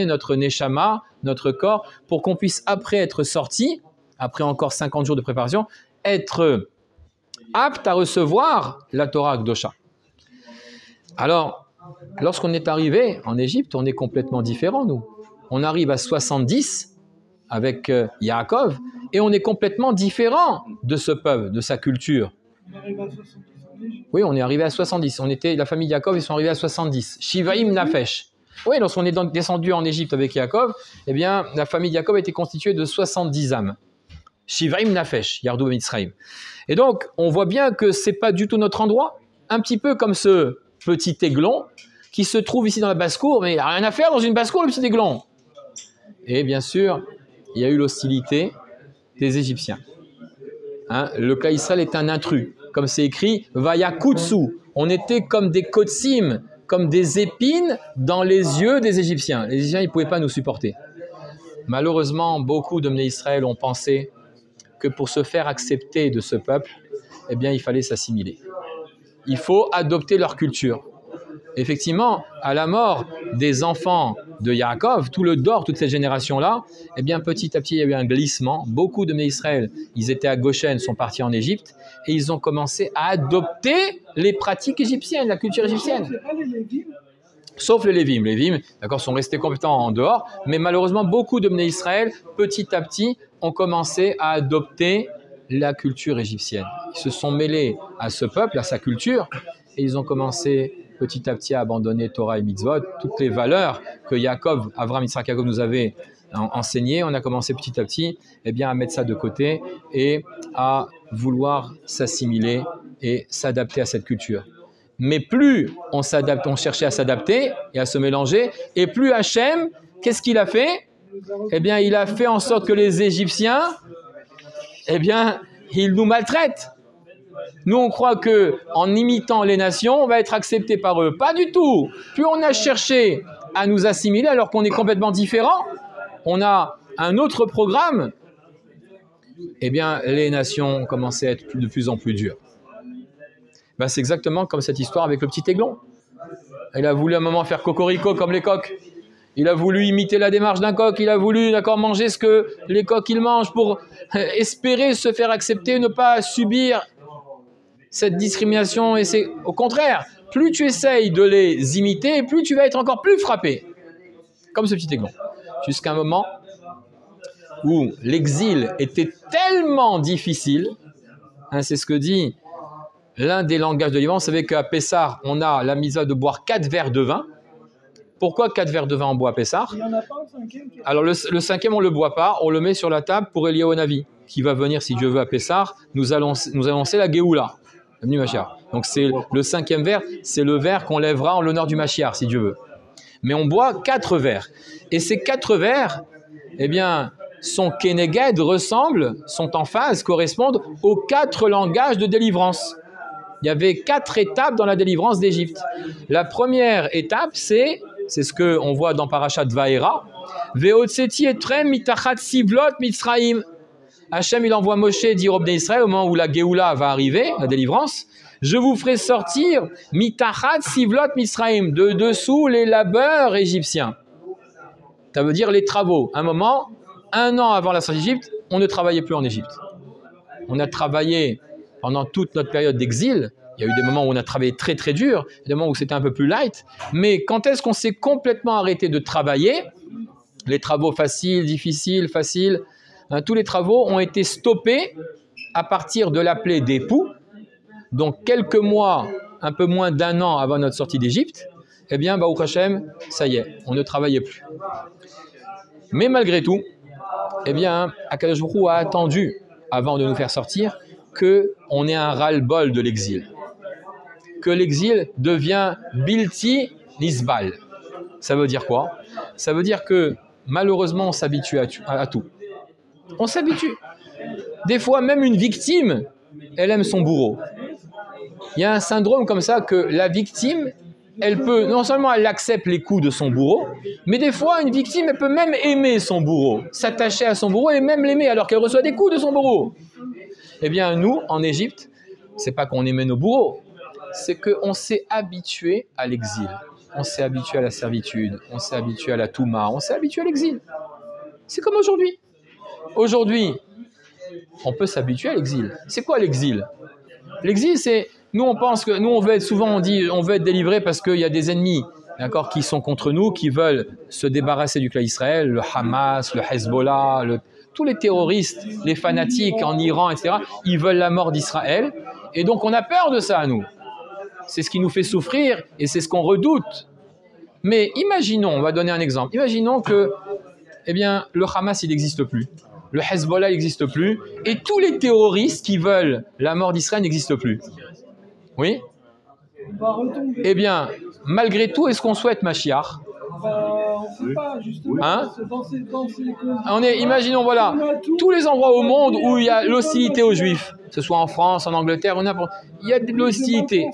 notre neshama, notre corps, pour qu'on puisse après être sorti, après encore 50 jours de préparation, être apte à recevoir la Torah Akdosha. Alors, lorsqu'on est arrivé en Égypte, on est complètement différent, nous. On arrive à 70 avec Yaakov, et on est complètement différent de ce peuple, de sa culture. On arrive à 70 en Égypte. Oui, on est arrivé à 70. La famille Yaakov, ils sont arrivés à 70. Shivaim Nafesh. Oui, lorsqu'on est descendu en Égypte avec Yaakov, eh bien, la famille Yaakov était constituée de 70 âmes. Shivaim Nafesh, Yardou Mitzrayim. Et donc, on voit bien que ce n'est pas du tout notre endroit. Un petit peu comme ce petit aiglon qui se trouve ici dans la basse-cour, mais il n'a rien à faire dans une basse-cour, le petit aiglon. Et bien sûr, il y a eu l'hostilité des Égyptiens. Hein, le clan Israël est un intrus. Comme c'est écrit, Vaya Kutsu. On était comme des kotsim, comme des épines dans les yeux des Égyptiens. Les Égyptiens, ils ne pouvaient pas nous supporter. Malheureusement, beaucoup de Bnei Israël ont pensé que pour se faire accepter de ce peuple, eh bien, il fallait s'assimiler. Il faut adopter leur culture. effectivement, à la mort des enfants de Yaakov, tout le Dor, toute cette génération-là, eh bien, petit à petit, il y a eu un glissement. Beaucoup de Israël, ils étaient à Goshen, sont partis en Égypte, et ils ont commencé à adopter les pratiques égyptiennes, la culture égyptienne. C'est pas les Lévim. Sauf les Lévim. Les Lévim, d'accord, sont restés complètement en dehors, mais malheureusement, beaucoup de Israël, petit à petit, ont commencé à adopter la culture égyptienne. Ils se sont mêlés à ce peuple, à sa culture, et ils ont commencé petit à petit à abandonner Torah et Mitzvot, toutes les valeurs que Yaakov, Avraham, Yitzhak, Yaakov nous avaient enseignées. On a commencé petit à petit eh bien, à mettre ça de côté et à vouloir s'assimiler et s'adapter à cette culture. Mais plus on s'adapte, on cherchait à s'adapter et à se mélanger, et plus Hachem, qu'est-ce qu'il a fait? Eh bien, il a fait en sorte que les Égyptiens, eh bien, ils nous maltraitent. Nous, on croit qu'en imitant les nations, on va être accepté par eux. Pas du tout. Plus on a cherché à nous assimiler alors qu'on est complètement différents, on a un autre programme, eh bien, les nations ont commencé à être de plus en plus dures. Ben, c'est exactement comme cette histoire avec le petit aiglon. Il a voulu à un moment faire cocorico comme les coqs. Il a voulu imiter la démarche d'un coq. Il a voulu, d'accord, manger ce que les coqs ils mangent pour espérer se faire accepter, ne pas subir cette discrimination. Et c'est au contraire, plus tu essayes de les imiter, plus tu vas être encore plus frappé. Comme ce petit aiglon. Jusqu'à un moment où l'exil était tellement difficile, hein, c'est ce que dit l'un des langages de Liban. Vous savez qu'à Pessah, on a la mitzvah de boire 4 verres de vin. Pourquoi 4 verres de vin on boit à Pessah? Il n'y en a pas un cinquième. Alors le cinquième, on ne le boit pas, on le met sur la table pour Eliyahu Hanavi, qui va venir, si Dieu veut, à Pessah, nous annoncer la Géoula, le Mashiach. Donc c'est le cinquième verre, c'est le verre qu'on lèvera en l'honneur du Mashiach, si Dieu veut. Mais on boit 4 verres. Et ces 4 verres, eh bien, sont Keneged, ressemblent, sont en phase, correspondent aux 4 langages de délivrance. Il y avait 4 étapes dans la délivrance d'Égypte. La première étape, c'est ce qu'on voit dans Parashat Vaera. Ve'otseti etrem mitachat sivlot mitzraim. Hachem, il envoie Moshe dire au Bnei Israël, au moment où la Géoula va arriver, la délivrance, je vous ferai sortir mitachat sivlot mitzraim, de dessous les labeurs égyptiens. Ça veut dire les travaux. Un moment, 1 an avant la sortie d'Égypte, on ne travaillait plus en Égypte. On a travaillé pendant toute notre période d'exil. Il y a eu des moments où on a travaillé très très dur, des moments où c'était un peu plus light. Mais quand est-ce qu'on s'est complètement arrêté de travailler? Les travaux faciles, difficiles, faciles, hein, tous les travaux ont été stoppés à partir de l'appelé d'époux. Donc quelques mois, un peu moins d'1 an avant notre sortie d'Égypte, eh bien, Baruch Hashem, ça y est, on ne travaillait plus. Mais malgré tout, eh bien, Akadosh Baruch Hu a attendu, avant de nous faire sortir, qu'on ait un ras-le-bol de l'exil. Que l'exil devient bilti nisbal. Ça veut dire quoi? Ça veut dire que malheureusement on s'habitue à tout. On s'habitue. Des fois même une victime, elle aime son bourreau. Il y a un syndrome comme ça que la victime, elle peut, non seulement elle accepte les coups de son bourreau, mais des fois une victime elle peut même aimer son bourreau, s'attacher à son bourreau et même l'aimer alors qu'elle reçoit des coups de son bourreau. Eh bien nous, en Égypte, c'est pas qu'on aimait nos bourreaux, c'est qu'on s'est habitué à l'exil, on s'est habitué à la servitude, on s'est habitué à la touma, on s'est habitué à l'exil. C'est comme aujourd'hui. Aujourd'hui, on peut s'habituer à l'exil. C'est quoi l'exil? L'exil, c'est, nous on pense que, nous on veut être, souvent on dit, on veut être délivré parce qu'il y a des ennemis, d'accord, qui sont contre nous, qui veulent se débarrasser du clan Israël, le Hamas, le Hezbollah, tous les terroristes, les fanatiques en Iran, etc., ils veulent la mort d'Israël. Et donc on a peur de ça, nous. C'est ce qui nous fait souffrir et c'est ce qu'on redoute. Mais imaginons, on va donner un exemple, imaginons que eh bien, le Hamas, il n'existe plus. Le Hezbollah n'existe plus. Et tous les terroristes qui veulent la mort d'Israël n'existent plus. Oui? Eh bien, malgré tout, est-ce qu'on souhaite Mashiach? On ne sait pas, justement. Hein? On est, imaginons, voilà, tous les endroits au monde où il y a l'hostilité aux Juifs, que ce soit en France, en Angleterre, ou n'importe, il y a de l'hostilité.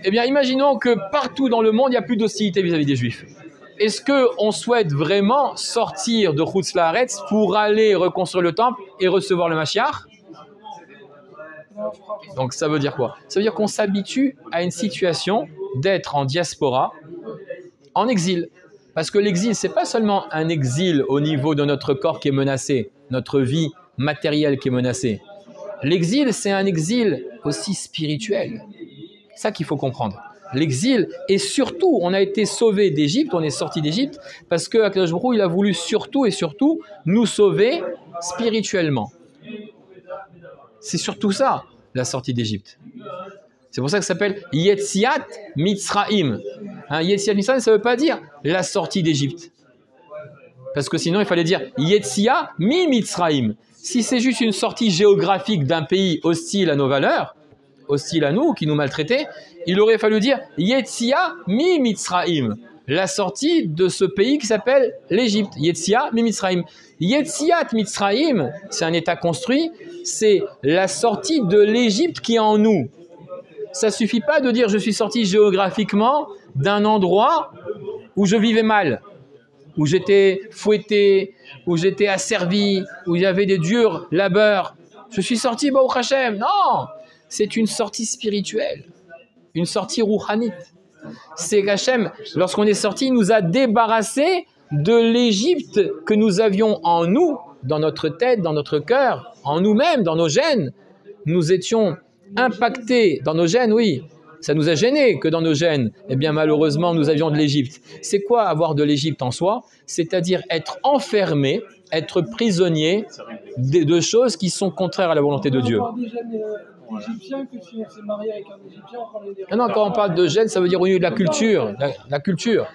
Eh bien, imaginons que partout dans le monde, il n'y a plus d'hostilité vis-à-vis des Juifs. Est-ce qu'on souhaite vraiment sortir de Chutz La'aretz pour aller reconstruire le temple et recevoir le Mashiach? Donc ça veut dire quoi? Ça veut dire qu'on s'habitue à une situation d'être en diaspora, en exil. Parce que l'exil, ce n'est pas seulement un exil au niveau de notre corps qui est menacé, notre vie matérielle qui est menacée. L'exil, c'est un exil aussi spirituel. C'est ça qu'il faut comprendre. L'exil, et surtout, on a été sauvé d'Égypte, on est sorti d'Égypte, parce que Akadosh Baruch Hu, il a voulu surtout et surtout nous sauver spirituellement. C'est surtout ça, la sortie d'Égypte. C'est pour ça que ça s'appelle Yetziat Mitzraïm. Yetziat Mitzraïm, ça ne veut pas dire la sortie d'Égypte. Parce que sinon, il fallait dire Yetzia mi Mitzraïm. Si c'est juste une sortie géographique d'un pays hostile à nos valeurs, hostile à nous, qui nous maltraitait, il aurait fallu dire Yetzia mi Mitzraïm. La sortie de ce pays qui s'appelle l'Égypte. Yetzia mi Mitzraïm. Yetziat Mitzraïm, c'est un état construit, c'est la sortie de l'Égypte qui est en nous. Ça ne suffit pas de dire je suis sorti géographiquement d'un endroit où je vivais mal, où j'étais fouetté, où j'étais asservi, où il y avait des durs labeurs. Je suis sorti Baruch Hashem. Non, c'est une sortie spirituelle, une sortie rouhanite. C'est qu'Hachem, lorsqu'on est sorti, il nous a débarrassés de l'Égypte que nous avions en nous, dans notre tête, dans notre cœur, en nous-mêmes, dans nos gènes. Nous étions impactés dans nos gènes, oui. Ça nous a gênés que dans nos gènes, eh bien malheureusement, nous avions de l'Égypte. C'est quoi avoir de l'Égypte en soi? C'est-à-dire être enfermé, être prisonnier de choses qui sont contraires à la volonté de Dieu. Égyptiens que si on s'est marié avec un Égyptien, on parlait des... Non, quand on parle de gènes, ça veut dire au niveau de la culture. La culture.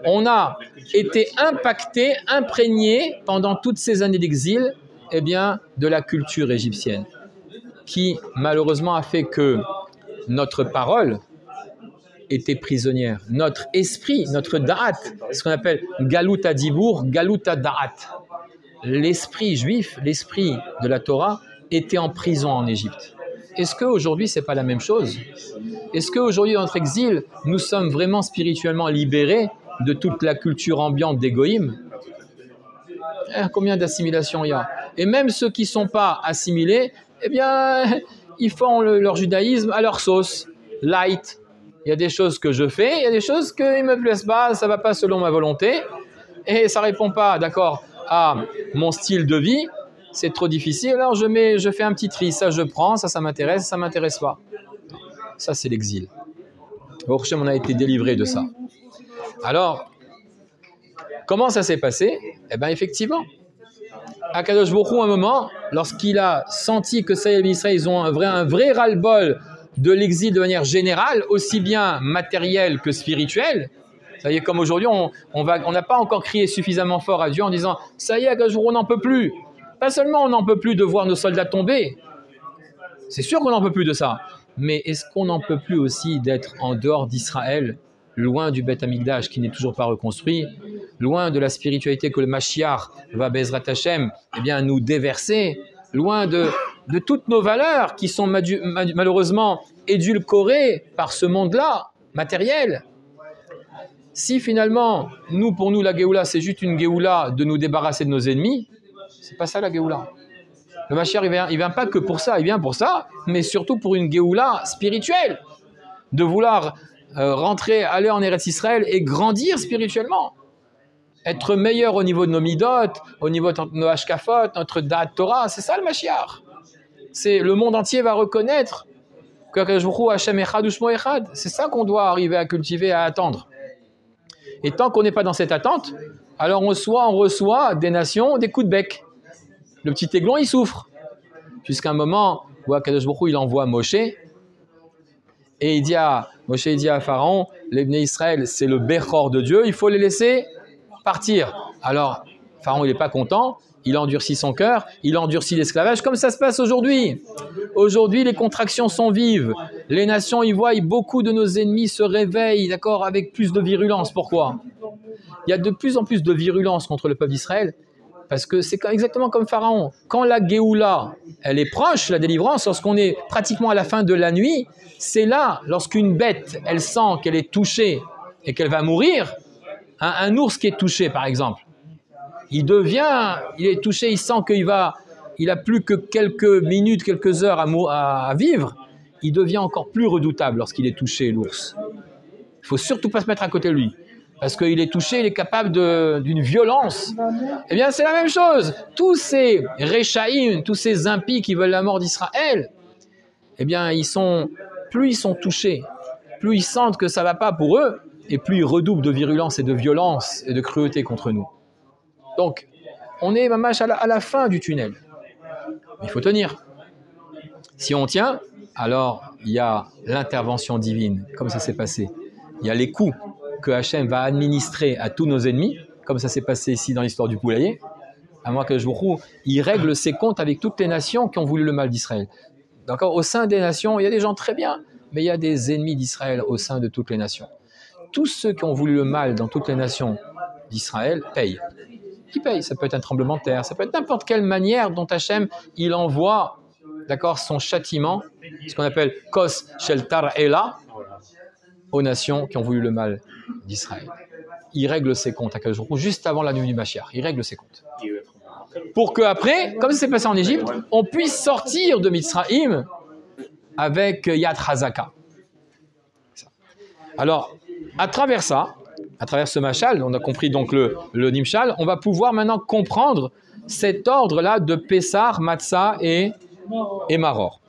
On a été impacté, imprégné pendant toutes ces années d'exil, eh bien, de la culture égyptienne, qui malheureusement a fait que notre parole était prisonnière, notre esprit, notre da'at, ce qu'on appelle galut adibour, galut da'at. L'esprit juif, l'esprit de la Torah, était en prison en Égypte. Est-ce qu'aujourd'hui, ce n'est pas la même chose? Est-ce qu'aujourd'hui, dans notre exil, nous sommes vraiment spirituellement libérés de toute la culture ambiante des goïms? Combien d'assimilations il y a? Et même ceux qui ne sont pas assimilés, eh bien, ils font leur judaïsme à leur sauce, light. Il y a des choses que je fais, il y a des choses qui ne me plaisent pas, ça ne va pas selon ma volonté, et ça ne répond pas, d'accord, à mon style de vie. C'est trop difficile, alors je fais un petit tri. Ça, je prends, ça m'intéresse, ça ne m'intéresse pas. Ça, c'est l'exil. Au Hashem, on a été délivré de ça. Alors, comment ça s'est passé? Eh bien, effectivement, Akadosh Baruch Hu, à un moment, lorsqu'il a senti que ça y est, les Israël, ils ont un vrai ras-le-bol de l'exil de manière générale, aussi bien matérielle que spirituelle. Ça y est, comme aujourd'hui, on n'a pas encore crié suffisamment fort à Dieu en disant « Ça y est, Akadosh Baruch Hu, on n'en peut plus ». Pas seulement on n'en peut plus de voir nos soldats tomber, c'est sûr qu'on n'en peut plus de ça, mais est-ce qu'on n'en peut plus aussi d'être en dehors d'Israël, loin du Beth Amikdash qui n'est toujours pas reconstruit, loin de la spiritualité que le Mashiach va Bezrat Hashem eh bien, nous déverser, loin de toutes nos valeurs qui sont malheureusement édulcorées par ce monde-là, matériel. Si finalement, pour nous, la Géoula, c'est juste une Géoula de nous débarrasser de nos ennemis, c'est pas ça la Géoula. Le Mashiach, il vient pas que pour ça, il vient pour ça, mais surtout pour une Géoula spirituelle. De vouloir rentrer, aller en Eretz Israël et grandir spirituellement. Être meilleur au niveau de nos midot, au niveau de nos hashkafot, notre da'at Torah, c'est ça le Mashiach. Le monde entier va reconnaître que Hashem echad u'shmo echad. C'est ça qu'on doit arriver à cultiver, à attendre. Et tant qu'on n'est pas dans cette attente, alors on reçoit des nations, des coups de bec. Le petit aiglon, il souffre. Jusqu'à un moment où Akadosh Baruch Hu, il envoie Moshe, et Moshe dit à Pharaon, les Bnei Israël, c'est le Bechor de Dieu, il faut les laisser partir. Alors, Pharaon, il n'est pas content, il endurcit son cœur, il endurcit l'esclavage, comme ça se passe aujourd'hui. Aujourd'hui, les contractions sont vives. Les nations, ils voient, beaucoup de nos ennemis se réveillent, d'accord, avec plus de virulence. Pourquoi? Il y a de plus en plus de virulence contre le peuple d'Israël, parce que c'est exactement comme Pharaon. Quand la Géoula, elle est proche, la délivrance, lorsqu'on est pratiquement à la fin de la nuit, c'est là, lorsqu'une bête, elle sent qu'elle est touchée et qu'elle va mourir, un ours qui est touché, par exemple, il est touché, il sent qu'il a plus que quelques minutes, quelques heures à vivre, il devient encore plus redoutable lorsqu'il est touché, l'ours. Il faut surtout pas se mettre à côté de lui. Parce qu'il est touché, il est capable d'une violence. Eh bien, c'est la même chose. Tous ces Réchaïm, tous ces impies qui veulent la mort d'Israël, eh bien, plus ils sont touchés, plus ils sentent que ça ne va pas pour eux, et plus ils redoublent de virulence et de violence et de cruauté contre nous. Donc, on est mamash à la fin du tunnel. Il faut tenir. Si on tient, alors il y a l'intervention divine, comme ça s'est passé. Il y a les coups que Hachem va administrer à tous nos ennemis, comme ça s'est passé ici dans l'histoire du poulailler. À moins que il règle ses comptes avec toutes les nations qui ont voulu le mal d'Israël. D'accord ? Au sein des nations, il y a des gens très bien, mais il y a des ennemis d'Israël au sein de toutes les nations. Tous ceux qui ont voulu le mal dans toutes les nations d'Israël payent. Ils payent. Ça peut être un tremblement de terre, ça peut être n'importe quelle manière dont Hachem, il envoie, d'accord, son châtiment, ce qu'on appelle Kos Shel Tar'ela, aux nations qui ont voulu le mal d'Israël. Il règle ses comptes à Kadosh Baruch Hu juste avant la nuit du Mashiach. Il règle ses comptes. Pour qu'après, comme ça s'est passé en Égypte, on puisse sortir de Mitzraïm avec Yad Hazaka. Alors, à travers ça, à travers ce mashal, on a compris donc le nimshal, on va pouvoir maintenant comprendre cet ordre-là de Pessar, Matzah et Maror.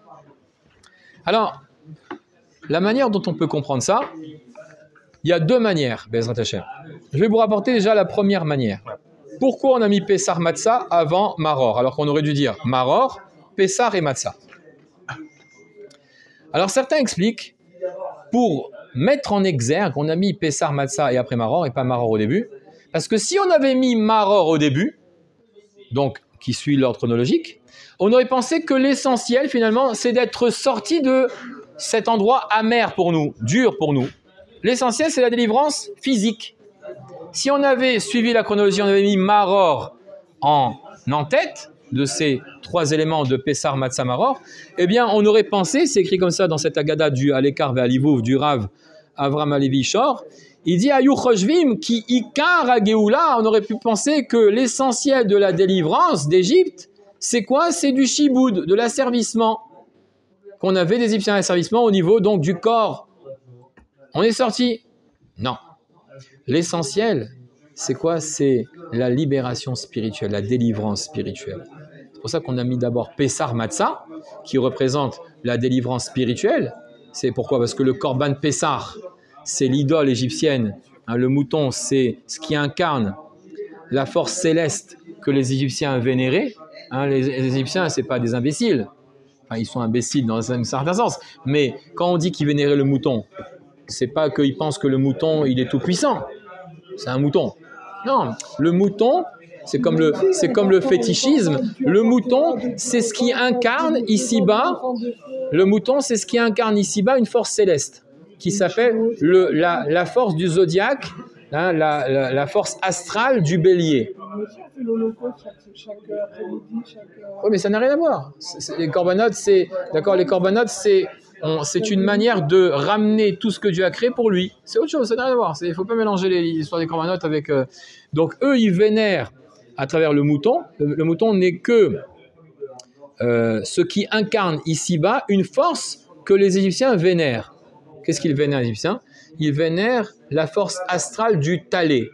Alors, la manière dont on peut comprendre ça, il y a deux manières, Bezrat Hashem. Je vais vous rapporter déjà la première manière. Pourquoi on a mis Pessar Matzah avant Maror, alors qu'on aurait dû dire Maror, Pessar et Matzah? Alors certains expliquent, pour mettre en exergue, on a mis Pessar Matzah et après Maror et pas Maror au début, parce que si on avait mis Maror au début, donc qui suit l'ordre chronologique, on aurait pensé que l'essentiel finalement c'est d'être sorti de cet endroit amer pour nous, dur pour nous. L'essentiel c'est la délivrance physique. Si on avait suivi la chronologie, on avait mis Maror en tête de ces trois éléments de Pessar, Matzah, Maror, eh bien on aurait pensé, c'est écrit comme ça dans cette Agada du Alekar ve'Alivouv du Rav Avram Alevi Shor, il dit Ayu Choshvim ki ikar hageoula, on aurait pu penser que l'essentiel de la délivrance d'Égypte, c'est quoi? C'est du shiboud, de l'asservissement. Qu'on avait des Égyptiens à l'asservissement au niveau donc du corps. On est sorti? Non. L'essentiel, c'est quoi? C'est la libération spirituelle, la délivrance spirituelle. C'est pour ça qu'on a mis d'abord Pessar Matzah, qui représente la délivrance spirituelle. C'est pourquoi? Parce que le Korban Pessar, c'est l'idole égyptienne. Hein, le mouton, c'est ce qui incarne la force céleste que les Égyptiens vénéraient. Hein, les Égyptiens, ce n'est pas des imbéciles. Enfin, ils sont imbéciles dans un certain sens. Mais quand on dit qu'ils vénéraient le mouton, c'est pas qu'ils pensent que le mouton, il est tout puissant. C'est un mouton. Non, le mouton, c'est comme le fétichisme. Le mouton, c'est ce qui incarne ici-bas. Le mouton, c'est ce qui incarne ici-bas une force céleste qui s'appelle la force du zodiaque, hein, la force astrale du bélier. Oui, mais ça n'a rien à voir. Les corbanotes, c'est une manière de ramener tout ce que Dieu a créé pour lui. C'est autre chose, ça n'a rien à voir. Il ne faut pas mélanger l'histoire des corbanotes avec... Donc, eux, ils vénèrent à travers le mouton. Le mouton n'est que ce qui incarne ici-bas une force que les Égyptiens vénèrent. Qu'est-ce qu'ils vénèrent, les Égyptiens? Ils vénèrent la force astrale du Talé.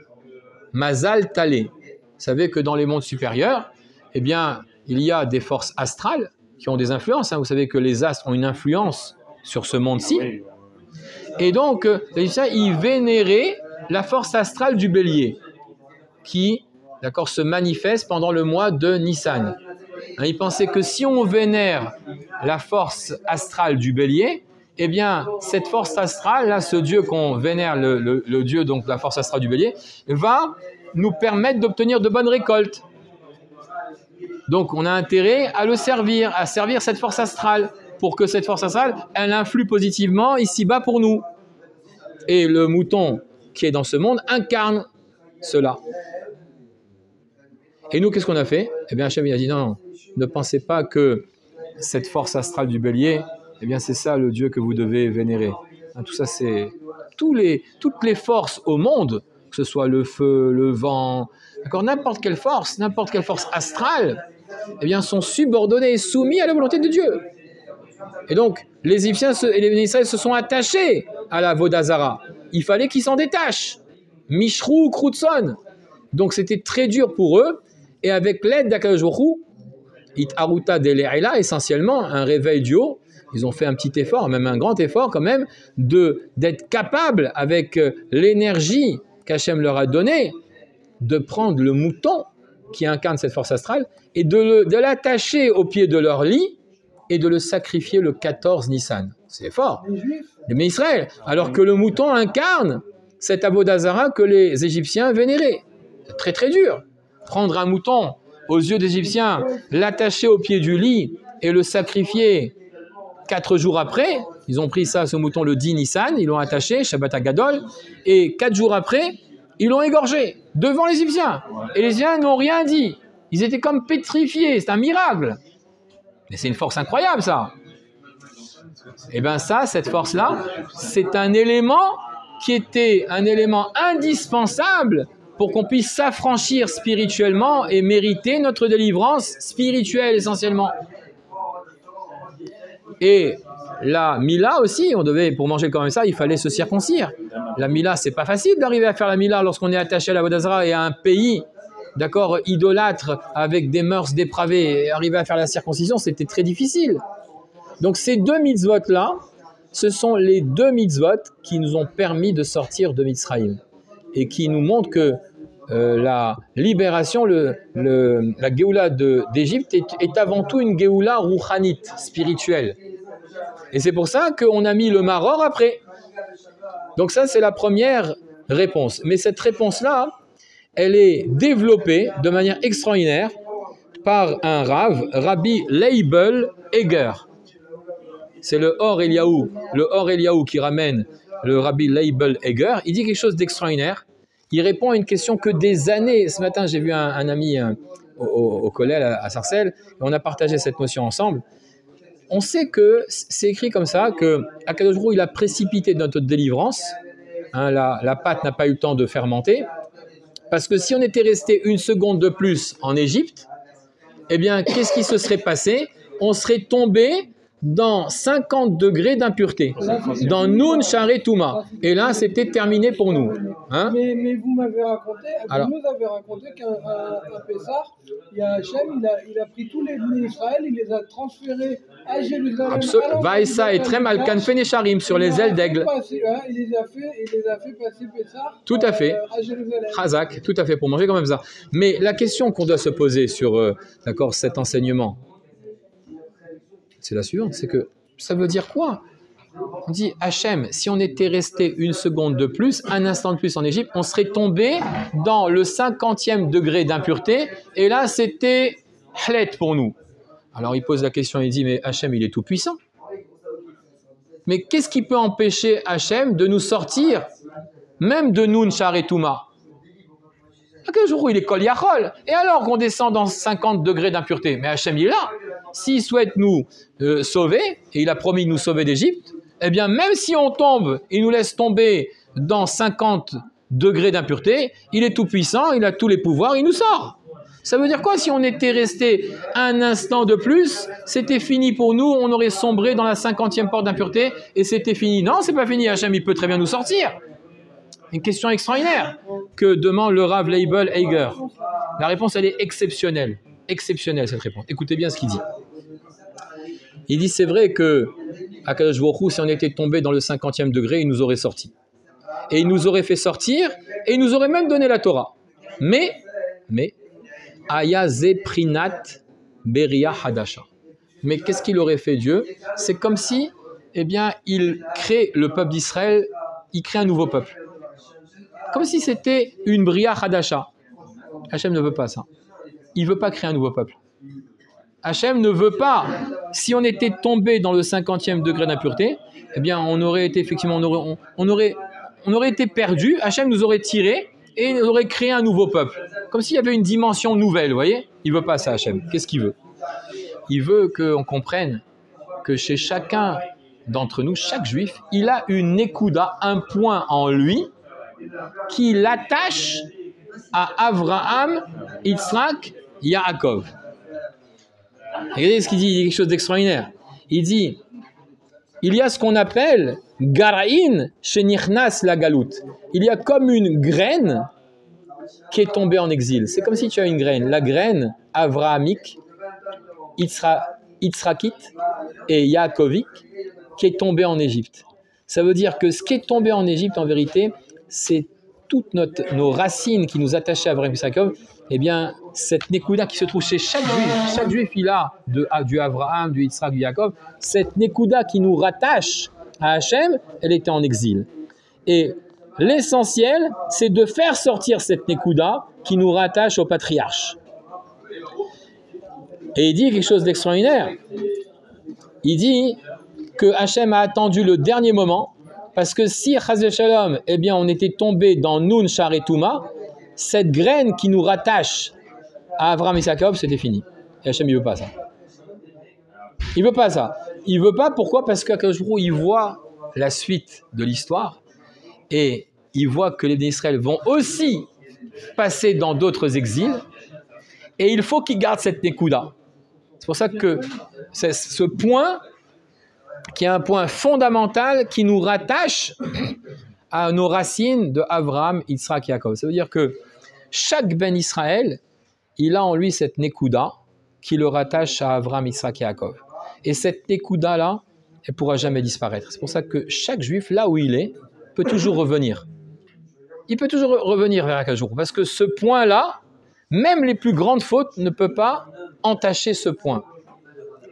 Mazal Talé. Vous savez que dans les mondes supérieurs, eh bien, il y a des forces astrales qui ont des influences. Hein. Vous savez que les astres ont une influence sur ce monde-ci. Et donc, les Égyptiens, ils vénéraient la force astrale du bélier qui, d'accord, se manifeste pendant le mois de Nissan. Hein, ils pensaient que si on vénère la force astrale du bélier, eh bien, cette force astrale, là, ce dieu qu'on vénère, le dieu, donc la force astrale du bélier, va nous permettre d'obtenir de bonnes récoltes. Donc, on a intérêt à le servir, à servir cette force astrale, pour que cette force astrale, elle influe positivement ici-bas pour nous. Et le mouton qui est dans ce monde incarne cela. Et nous, qu'est-ce qu'on a fait? Eh bien, Hachem, il a dit non, ne pensez pas que cette force astrale du bélier, eh bien, c'est ça le Dieu que vous devez vénérer. Hein, tout ça, c'est toutes les forces au monde, que ce soit le feu, le vent, d'accord, n'importe quelle force astrale, eh bien, sont subordonnés et soumis à la volonté de Dieu. Et donc, les Égyptiens et les Israéliens se sont attachés à la Vodazara. il fallait qu'ils s'en détachent. Mishrou, Krutson. Donc c'était très dur pour eux. Et avec l'aide d'Akadosh Baruch Hu, It Aruta Dele'ela, essentiellement, un réveil du haut, ils ont fait un petit effort, même un grand effort quand même, d'être capables, avec l'énergie qu'Hachem leur a donnée, de prendre le mouton qui incarne cette force astrale et de l'attacher au pied de leur lit et de le sacrifier le 14 Nissan. C'est fort. Mais Israël, alors que le mouton incarne cet Avodazara que les Égyptiens vénéraient. C'est très très dur. Prendre un mouton aux yeux des Égyptiens, l'attacher au pied du lit et le sacrifier 4 jours après, ils ont pris ça, ce mouton, le 10 Nissan, ils l'ont attaché, Shabbat Agadol, et 4 jours après, ils l'ont égorgé devant les Égyptiens. Et les Égyptiens n'ont rien dit. Ils étaient comme pétrifiés, c'est un miracle. Mais c'est une force incroyable, ça. Et bien ça, cette force-là, c'est un élément qui était un élément indispensable pour qu'on puisse s'affranchir spirituellement et mériter notre délivrance spirituelle essentiellement. Et la Mila aussi, on devait, pour manger comme ça, il fallait se circoncire. La Mila, c'est pas facile d'arriver à faire la Mila lorsqu'on est attaché à la Vodazara et à un pays, d'accord, idolâtre, avec des mœurs dépravées. Et arriver à faire la circoncision, c'était très difficile. Donc ces 2 mitzvot-là, ce sont les 2 mitzvot qui nous ont permis de sortir de Mitzrayim et qui nous montrent que la libération, la Géoula d'Égypte est avant tout une Géoula rouchanite, spirituelle. Et c'est pour ça qu'on a mis le Maror après. Donc ça, c'est la première réponse. Mais cette réponse-là, elle est développée de manière extraordinaire par un Rav, Rabbi Leibel Eger. C'est le Or Eliaou qui ramène le Rabbi Leibel Eger. Il dit quelque chose d'extraordinaire. Il répond à une question que des années. Ce matin, j'ai vu un ami au collège à Sarcelles, et on a partagé cette notion ensemble. On sait que c'est écrit comme ça, que Akadosh Baruch Hu, il a précipité notre délivrance. Hein, la pâte n'a pas eu le temps de fermenter. Parce que si on était resté 1 seconde de plus en Égypte, eh bien, qu'est-ce qui se serait passé? On serait tombé dans 50 degrés d'impureté, dans Nun Share Touma. Et là, c'était terminé pour nous. Hein? Mais vous m'avez raconté, vous nous avez raconté qu'un Pessah, il y a Hachem, il a pris tous les bnei Israël, il les a transférés à Jérusalem. Vaïssa et Trem al Kanfen et Sharim sur les ailes d'aigle. Il les a fait passer Pessah tout à fait. À Jérusalem. Chazak, tout à fait, pour manger quand même ça. Mais la question qu'on doit se poser sur d'accord, cet enseignement, c'est la suivante, c'est que ça veut dire quoi? On dit, Hachem, si on était resté 1 seconde de plus, 1 instant de plus en Égypte, on serait tombé dans le 50e degré d'impureté, et là, c'était hlet pour nous. Alors, il pose la question, il dit, mais Hachem, il est tout puissant. Mais qu'est-ce qui peut empêcher Hachem de nous sortir, même de Nun Shar et Touma? À quel jour il est Kol Yachol? Et alors qu'on descend dans 50 degrés d'impureté? Mais Hachem, il est là. S'il souhaite nous sauver, et il a promis de nous sauver d'Égypte, eh bien, même si on tombe, il nous laisse tomber dans 50 degrés d'impureté, il est tout puissant, il a tous les pouvoirs, il nous sort. Ça veut dire quoi? Si on était resté 1 instant de plus, c'était fini pour nous, on aurait sombré dans la 50e porte d'impureté, et c'était fini. Non, c'est pas fini, Hachem, il peut très bien nous sortir. Une question extraordinaire que demande le Rav Leibel Eger. La réponse, elle est exceptionnelle. Exceptionnelle, cette réponse. Écoutez bien ce qu'il dit. Il dit, c'est vrai que Akadosh Baruch Hu, si on était tombé dans le 50e degré, il nous aurait sorti. Et il nous aurait fait sortir, et il nous aurait même donné la Torah. Mais, Aya ze prinat beria hadasha. Mais qu'est-ce qu'il aurait fait Dieu? C'est comme si, eh bien, il crée le peuple d'Israël, il crée un nouveau peuple. Comme si c'était une bria hadasha. Hachem ne veut pas ça. Il ne veut pas créer un nouveau peuple. Hachem ne veut pas. Si on était tombé dans le 50e degré d'impureté, eh bien, on aurait été effectivement, on aurait été perdu. Hachem nous aurait tiré et il aurait créé un nouveau peuple. Comme s'il y avait une dimension nouvelle, vous voyez? Il ne veut pas ça, Hachem. Qu'est-ce qu'il veut? Il veut qu'on comprenne que chez chacun d'entre nous, chaque juif, il a une ékouda, un point en lui qui l'attache à Avraham, Yitzhak, Yaakov. Regardez ce qu'il dit, il dit quelque chose d'extraordinaire. Il dit, il y a ce qu'on appelle Gara'in Shenichnas la Galout. Il y a comme une graine qui est tombée en exil. C'est comme si tu as une graine. La graine avrahamique, Yitzhakite et Yaakovique qui est tombée en Égypte. Ça veut dire que ce qui est tombé en Égypte, en vérité, c'est toutes nos racines qui nous attachaient à Avraham Yitzhak. Eh bien, cette Nekuda qui se trouve chez chaque juif, il a du Avraham, du Yitzhak, du Yaakov, cette Nekuda qui nous rattache à Hachem, elle était en exil. Et l'essentiel, c'est de faire sortir cette Nekuda qui nous rattache au patriarche. Et il dit quelque chose d'extraordinaire. Il dit que Hachem a attendu le dernier moment, parce que si, Chas v'Shalom, eh bien, on était tombé dans Nun, Shar et Touma, cette graine qui nous rattache à Avraham et Jacob, c'était fini. Et Hachem, il ne veut pas ça. Il ne veut pas ça. Il ne veut pas, pourquoi? Parce qu'Akadosh Baruch Hu, il voit la suite de l'histoire et il voit que les Israël vont aussi passer dans d'autres exils et il faut qu'ils gardent cette Nekuda. C'est pour ça que c'est ce point qui est un point fondamental qui nous rattache à nos racines de Avraham, Yitzhak, Yaakov. Ça veut dire que chaque Ben Israël, il a en lui cette Nekuda qui le rattache à Avraham, Yitzhak, Yaakov. Et cette Nekuda-là, elle ne pourra jamais disparaître. C'est pour ça que chaque juif, là où il est, peut toujours revenir. Il peut toujours revenir vers Akadosh Baruch Hu, parce que ce point-là, même les plus grandes fautes ne peuvent pas entacher ce point.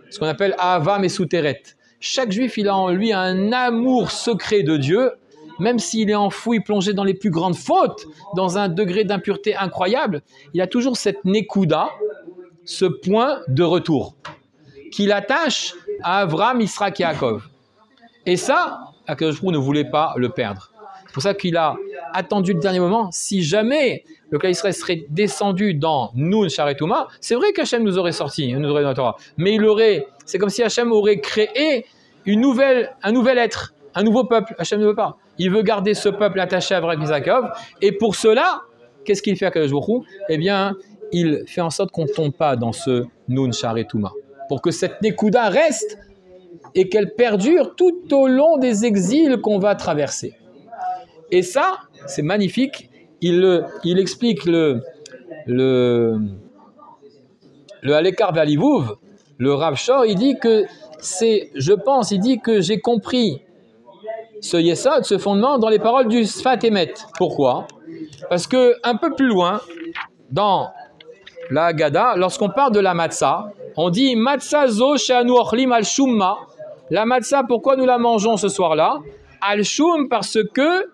Ce qu'on appelle Ahava Mesuteret. Chaque juif, il a en lui un amour secret de Dieu, même s'il est enfoui, plongé dans les plus grandes fautes, dans un degré d'impureté incroyable, il a toujours cette Nekuda, ce point de retour, qu'il attache à Avraham, Yitzhak et Yaakov. Et ça, Akadosh Baruch Hu ne voulait pas le perdre. C'est pour ça qu'il a attendu le dernier moment. Si jamais le Klal Yisraël serait descendu dans Nun, Shar et Touma, c'est vrai qu'Hachem nous aurait sorti, nous aurait dans la Torah. Mais c'est comme si Hachem aurait créé un nouvel être, un nouveau peuple. Hachem ne veut pas. Il veut garder ce peuple attaché à Avraham, Yitzhak et Yaakov. Et pour cela, qu'est-ce qu'il fait à Kadosh Baruch Hu? Eh bien, il fait en sorte qu'on ne tombe pas dans ce Nun, Shar et Touma. Pour que cette Nekuda reste et qu'elle perdure tout au long des exils qu'on va traverser. Et ça, c'est magnifique. Il explique le Alekar Valivuv, le Rav Shor, il dit que il dit que j'ai compris ce Yesod, ce fondement, dans les paroles du Sfat Emet. Pourquoi? Parce que un peu plus loin, dans la Haggadah, lorsqu'on parle de la matzah, on dit matzah zo she'anu ochlim al shumma. La matzah, pourquoi nous la mangeons ce soir-là? Al shum, parce que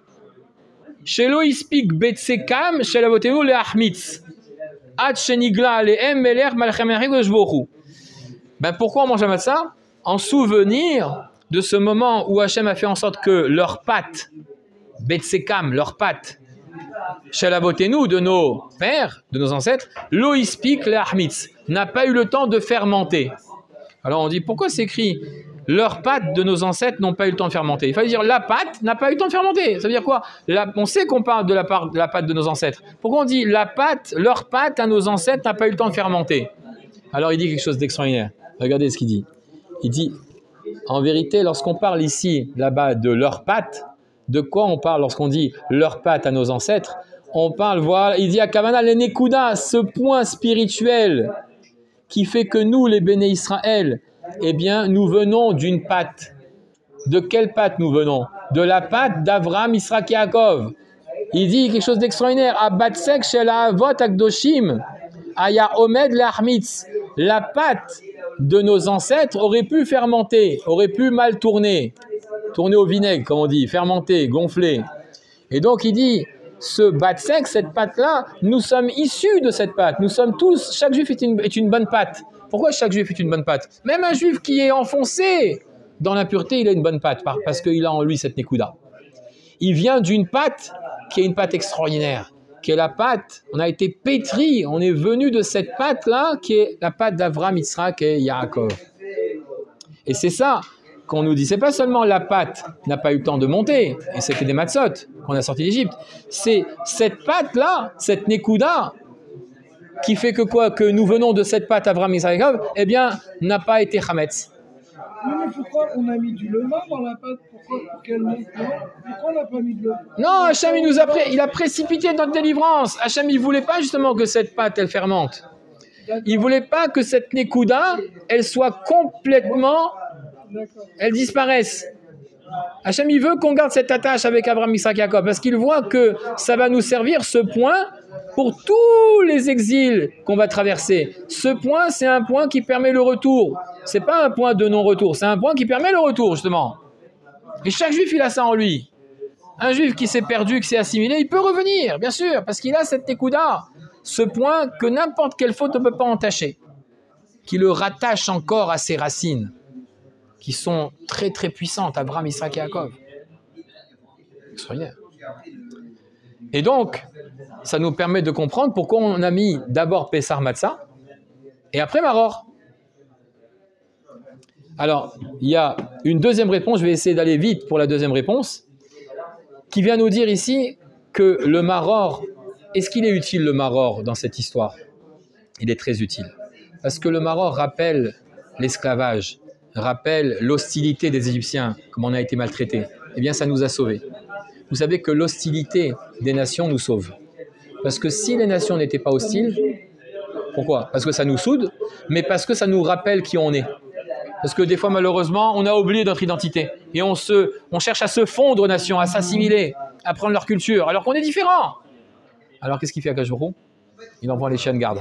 shelo ispik betsekam shelavotenu leachmitz ad shenigla alehem melech malchem yachid shbochu. Ben pourquoi on mange la matzah? En souvenir de ce moment où Hachem a fait en sorte que leurs pâtes, betsekam, leurs pâtes, shelavotenu, de nos pères, de nos ancêtres, lo ispik leachmitz, n'a pas eu le temps de fermenter. Alors on dit, pourquoi c'est écrit leurs pâtes de nos ancêtres n'ont pas eu le temps de fermenter? Il fallait dire la pâte n'a pas eu le temps de fermenter. Ça veut dire quoi? On sait qu'on parle de la pâte de nos ancêtres. Pourquoi on dit leur pâte à nos ancêtres n'a pas eu le temps de fermenter? Alors il dit quelque chose d'extraordinaire. Regardez ce qu'il dit. Il dit, en vérité, lorsqu'on parle ici, là-bas, de leur pâte, de quoi on parle lorsqu'on dit leur pâte à nos ancêtres? On parle, voilà, il dit à Kavana, les Nekuda, ce point spirituel qui fait que nous, les Béné Israël, eh bien, nous venons d'une pâte. De quelle pâte nous venons? De la pâte d'Avraham, Yitzhak et Yaakov. Il dit quelque chose d'extraordinaire. Abatsek shel avot akdoshim aya omed leachmitz. La pâte de nos ancêtres aurait pu fermenter, aurait pu mal tourner au vinaigre, comme on dit, fermenter, gonfler. Et donc il dit, ce batsek, cette pâte-là, nous sommes issus de cette pâte. Nous sommes tous, chaque juif est une bonne pâte. Pourquoi chaque juif est une bonne pâte? Même un juif qui est enfoncé dans l'impureté, il a une bonne pâte, parce qu'il a en lui cette Nekuda. Il vient d'une pâte qui est une pâte extraordinaire, qui est la pâte, on a été pétri, on est venu de cette pâte-là, qui est la pâte d'Avraham, Yitzhak et Yaakov. Et c'est ça qu'on nous dit, c'est pas seulement la pâte n'a pas eu le temps de monter, et c'était des matzot qu'on a sorti d'Égypte, c'est cette pâte-là, cette Nekuda, qui fait que quoi? Que nous venons de cette pâte Avraham, Yitzhak et Yaakov, eh bien, n'a pas été chametz. Oui, mais pourquoi on a mis du levain dans la pâte? Pourquoi on n'a pas mis de levain? Non, Hachem, il a précipité notre délivrance. Hachem, il ne voulait pas justement que cette pâte, elle fermente. Il ne voulait pas que cette Nekuda, elle soit complètement, elle disparaisse. Hachem, il veut qu'on garde cette attache avec Abraham, Isaac, Jacob, parce qu'il voit que ça va nous servir, ce point, pour tous les exils qu'on va traverser. Ce point, c'est un point qui permet le retour. Ce n'est pas un point de non-retour, c'est un point qui permet le retour, justement. Et chaque juif, il a ça en lui. Un juif qui s'est perdu, qui s'est assimilé, il peut revenir, bien sûr, parce qu'il a cette Nekuda. Ce point que n'importe quelle faute ne peut pas entacher, qui le rattache encore à ses racines, qui sont très très puissantes, Abraham, Isaac et Jacob. Extraordinaire. Et donc, ça nous permet de comprendre pourquoi on a mis d'abord Pessar Matzah et après Maror. Alors, il y a une deuxième réponse, je vais essayer d'aller vite pour la deuxième réponse, qui vient nous dire ici que le Maror, est-ce qu'il est utile le Maror dans cette histoire? Il est très utile. Parce que le Maror rappelle l'esclavage, rappelle l'hostilité des Égyptiens, comme on a été maltraités. Eh bien, ça nous a sauvés. Vous savez que l'hostilité des nations nous sauve. Parce que si les nations n'étaient pas hostiles, pourquoi? Parce que ça nous soude, mais parce que ça nous rappelle qui on est. Parce que des fois, malheureusement, on a oublié notre identité. Et on cherche à se fondre aux nations, à s'assimiler, à prendre leur culture, alors qu'on est différents. Alors, qu'est-ce qu'il fait Akash Baruch Hu? Il envoie les chiens de garde.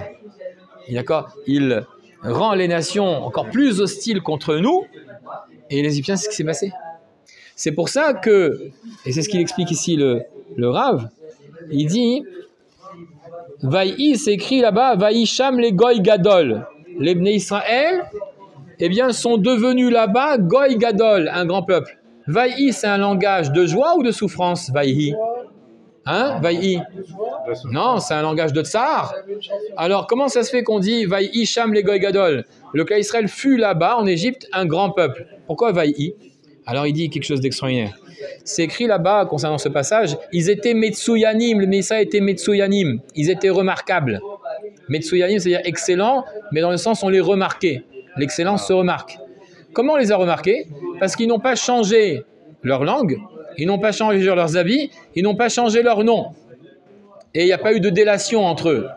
D'accord? Il rend les nations encore plus hostiles contre nous. Et les Égyptiens, c'est ce qui s'est passé. C'est pour ça que, et c'est ce qu'il explique ici le Rav, il dit, Vaï, c'est écrit là-bas, Vaïcham les Goy Gadol. Les Bnei Israël, eh bien, sont devenus là-bas Goy Gadol, un grand peuple. Vaï, c'est un langage de joie ou de souffrance, Vaï? Hein, Vaï? Non, c'est un langage de tsar. Alors, comment ça se fait qu'on dit Vaï Sham les Goy Gadol? Le cas Israël fut là-bas, en Égypte, un grand peuple. Pourquoi Vaï? Alors, il dit quelque chose d'extraordinaire. C'est écrit là-bas, concernant ce passage, ils étaient Metsuyanim, le Messa était Metsuyanim. Ils étaient remarquables. Metsuyanim, c'est-à-dire excellent, mais dans le sens on les remarquait. L'excellence se remarque. Comment on les a remarqués? Parce qu'ils n'ont pas changé leur langue, ils n'ont pas changé leurs habits, ils n'ont pas changé leur nom. Et il n'y a pas eu de délation entre eux.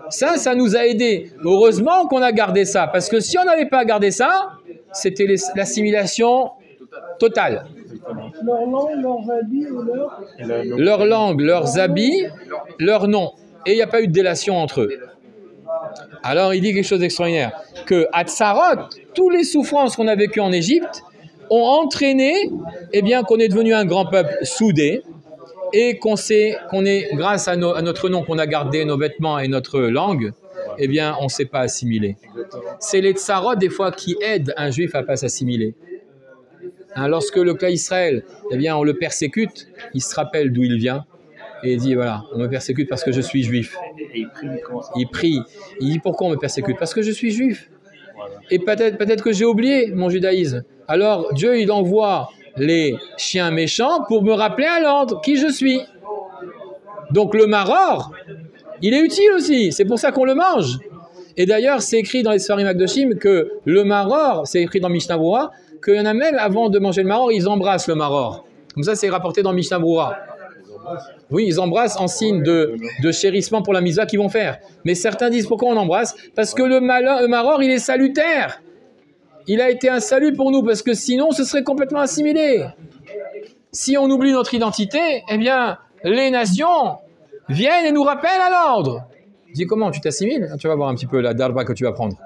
Ça nous a aidés. Heureusement qu'on a gardé ça, parce que si on n'avait pas gardé ça, c'était l'assimilation totale. Leur langue, leurs habits ou leur langue, leurs habits, leur nom. Et il n'y a pas eu de délation entre eux. Alors il dit quelque chose d'extraordinaire, que à Tsarot, toutes les souffrances qu'on a vécues en Égypte ont entraîné, eh bien, qu'on est devenu un grand peuple soudé et qu'on est, grâce à notre nom qu'on a gardé, nos vêtements et notre langue, eh bien, on ne s'est pas assimilé. C'est les Tsarot, des fois, qui aident un juif à ne pas s'assimiler. Hein, lorsque le cas Israël, eh bien, on le persécute, il se rappelle d'où il vient et il dit, voilà, on me persécute parce que je suis juif. Il prie. Il dit, pourquoi on me persécute? Parce que je suis juif. Et peut-être que j'ai oublié mon judaïsme. Alors, Dieu, il envoie les chiens méchants pour me rappeler à l'ordre qui je suis. Donc, le maror, il est utile aussi. C'est pour ça qu'on le mange. Et d'ailleurs, c'est écrit dans les Sfarim Akdoshim que le maror, c'est écrit dans Mishnah Brura, qu'il y en a même, avant de manger le maror, ils embrassent le maror. Comme ça, c'est rapporté dans Mishnah Brura. Oui, ils embrassent en signe de chérissement pour la mitzvah qu'ils vont faire. Mais certains disent pourquoi on embrasse? Parce que le maror, il est salutaire. Il a été un salut pour nous, parce que sinon, ce serait complètement assimilé. Si on oublie notre identité, eh bien, les nations viennent et nous rappellent à l'ordre. Je dis, comment, tu t'assimiles? Tu vas voir un petit peu la darba que tu vas prendre.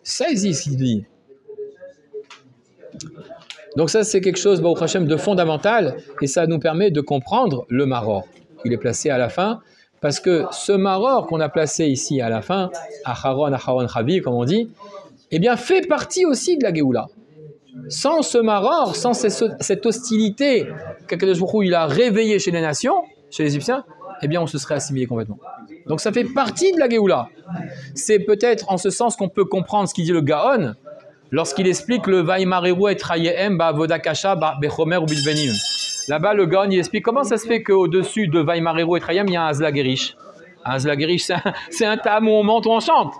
Ça existe, ce qu'il dit. Donc ça, c'est quelque chose, Baruch Hashem, de fondamental, et ça nous permet de comprendre le maror. Il est placé à la fin, parce que ce maror qu'on a placé ici à la fin, Acharon, Chavi, comme on dit, eh bien, fait partie aussi de la Géoula. Sans ce maror, sans cette hostilité qu'Akadosh Baruch Hu, il a réveillé chez les nations, chez les Égyptiens, eh bien, on se serait assimilé complètement. Donc ça fait partie de la Géoula. C'est peut-être en ce sens qu'on peut comprendre ce qu'il dit le Gaon, lorsqu'il explique le Vaïmareru et Trayehem Ba'avoda Kasha Bechomer ou Bilbenim. Là-bas, le Gaon, il explique comment ça se fait qu'au-dessus de Vaïmareru et Trayehem, il y a un Azla Gerish. Un Azla Gerish, c'est un tam où on monte ou on chante.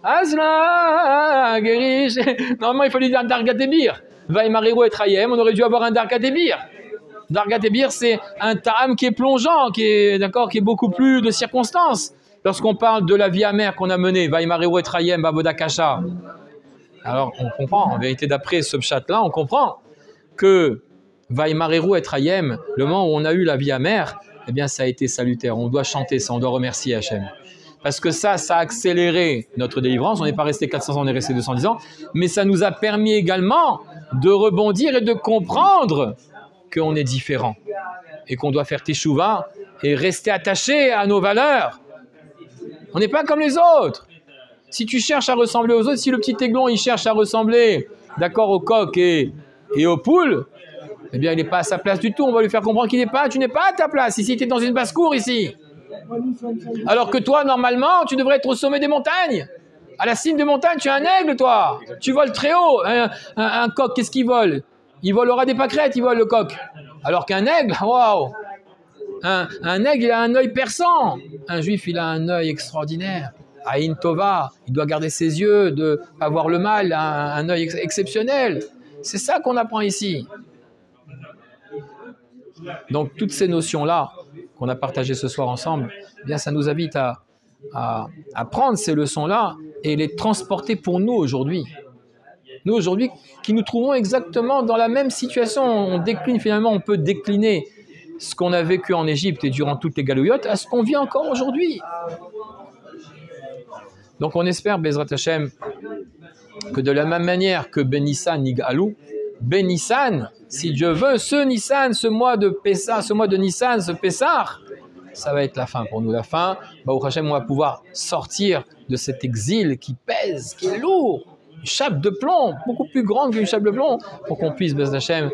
Asla, Gerish. Normalement, il fallait dire Dargat Ebir. Vaïmarero et Trayem, on aurait dû avoir un Dargat Ebir. Dargat Ebir, c'est un ta'am qui est plongeant, qui est beaucoup plus de circonstances. Lorsqu'on parle de la vie amère qu'on a menée, Vaïmarero et Trayem, Bavoda Kasha. Alors, on comprend, en vérité, d'après ce pshat-là, on comprend que Vaïmarero et Trayem, le moment où on a eu la vie amère, eh bien, ça a été salutaire. On doit chanter ça, on doit remercier Hachem. Parce que ça a accéléré notre délivrance. On n'est pas resté 400 ans, on est resté 210 ans. Mais ça nous a permis également de rebondir et de comprendre qu'on est différent. Et qu'on doit faire teshuva et rester attaché à nos valeurs. On n'est pas comme les autres. Si tu cherches à ressembler aux autres, si le petit aiglon il cherche à ressembler, d'accord, au coq et aux poules, eh bien, il n'est pas à sa place du tout. On va lui faire comprendre qu'il n'est pas, tu n'es pas à ta place. Ici, tu es dans une basse-cour, ici. Alors que toi, normalement, tu devrais être au sommet des montagnes. À la cime des montagnes, tu es un aigle, toi. Tu voles très haut. Un coq, qu'est-ce qu'il vole? Il volera des pâquerettes, il vole le coq. Alors qu'un aigle, waouh! Un aigle, il a un œil perçant. Un juif, il a un œil extraordinaire. Aïn Tova, il doit garder ses yeux, de ne pas voir le mal, un œil exceptionnel. C'est ça qu'on apprend ici. Donc, toutes ces notions-là qu'on a partagées ce soir ensemble, eh bien, ça nous invite à prendre ces leçons-là et les transporter pour nous aujourd'hui. Nous, aujourd'hui, qui nous trouvons exactement dans la même situation, on décline finalement, on peut décliner ce qu'on a vécu en Égypte et durant toutes les galouillottes à ce qu'on vit encore aujourd'hui. Donc, on espère, Bezrat Hashem, que de la même manière que Ben Nissan Nigalou, Ben Nissan, si Dieu veut, ce Nissan, ce mois de Pessah, ce mois de Nissan, ce Pessah, ça va être la fin pour nous. La fin, Baruch Hashem, on va pouvoir sortir de cet exil qui pèse, qui est lourd, une chape de plomb, beaucoup plus grande qu'une chape de plomb, pour qu'on puisse, Bezrat Hashem,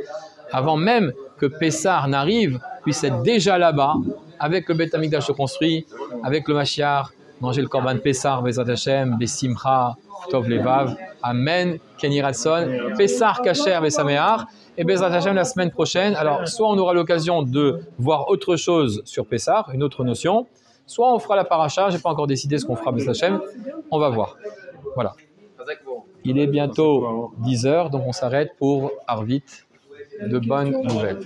avant même que Pessah n'arrive, puisse être déjà là-bas, avec le Beth Amikdash construit, avec le Mashiach, manger le Korban Pessah, Bezrat Hashem, Besimcha, Tov Levav, Amen, Kenny Ratson, Pessah Kacher Besameach, et Bezrat Hashem la semaine prochaine. Alors, soit on aura l'occasion de voir autre chose sur Pessah, une autre notion, soit on fera la paracha, je n'ai pas encore décidé ce qu'on fera Bezrat Hashem, on va voir. Voilà. Il est bientôt 10h, donc on s'arrête pour Arvit, de bonnes nouvelles.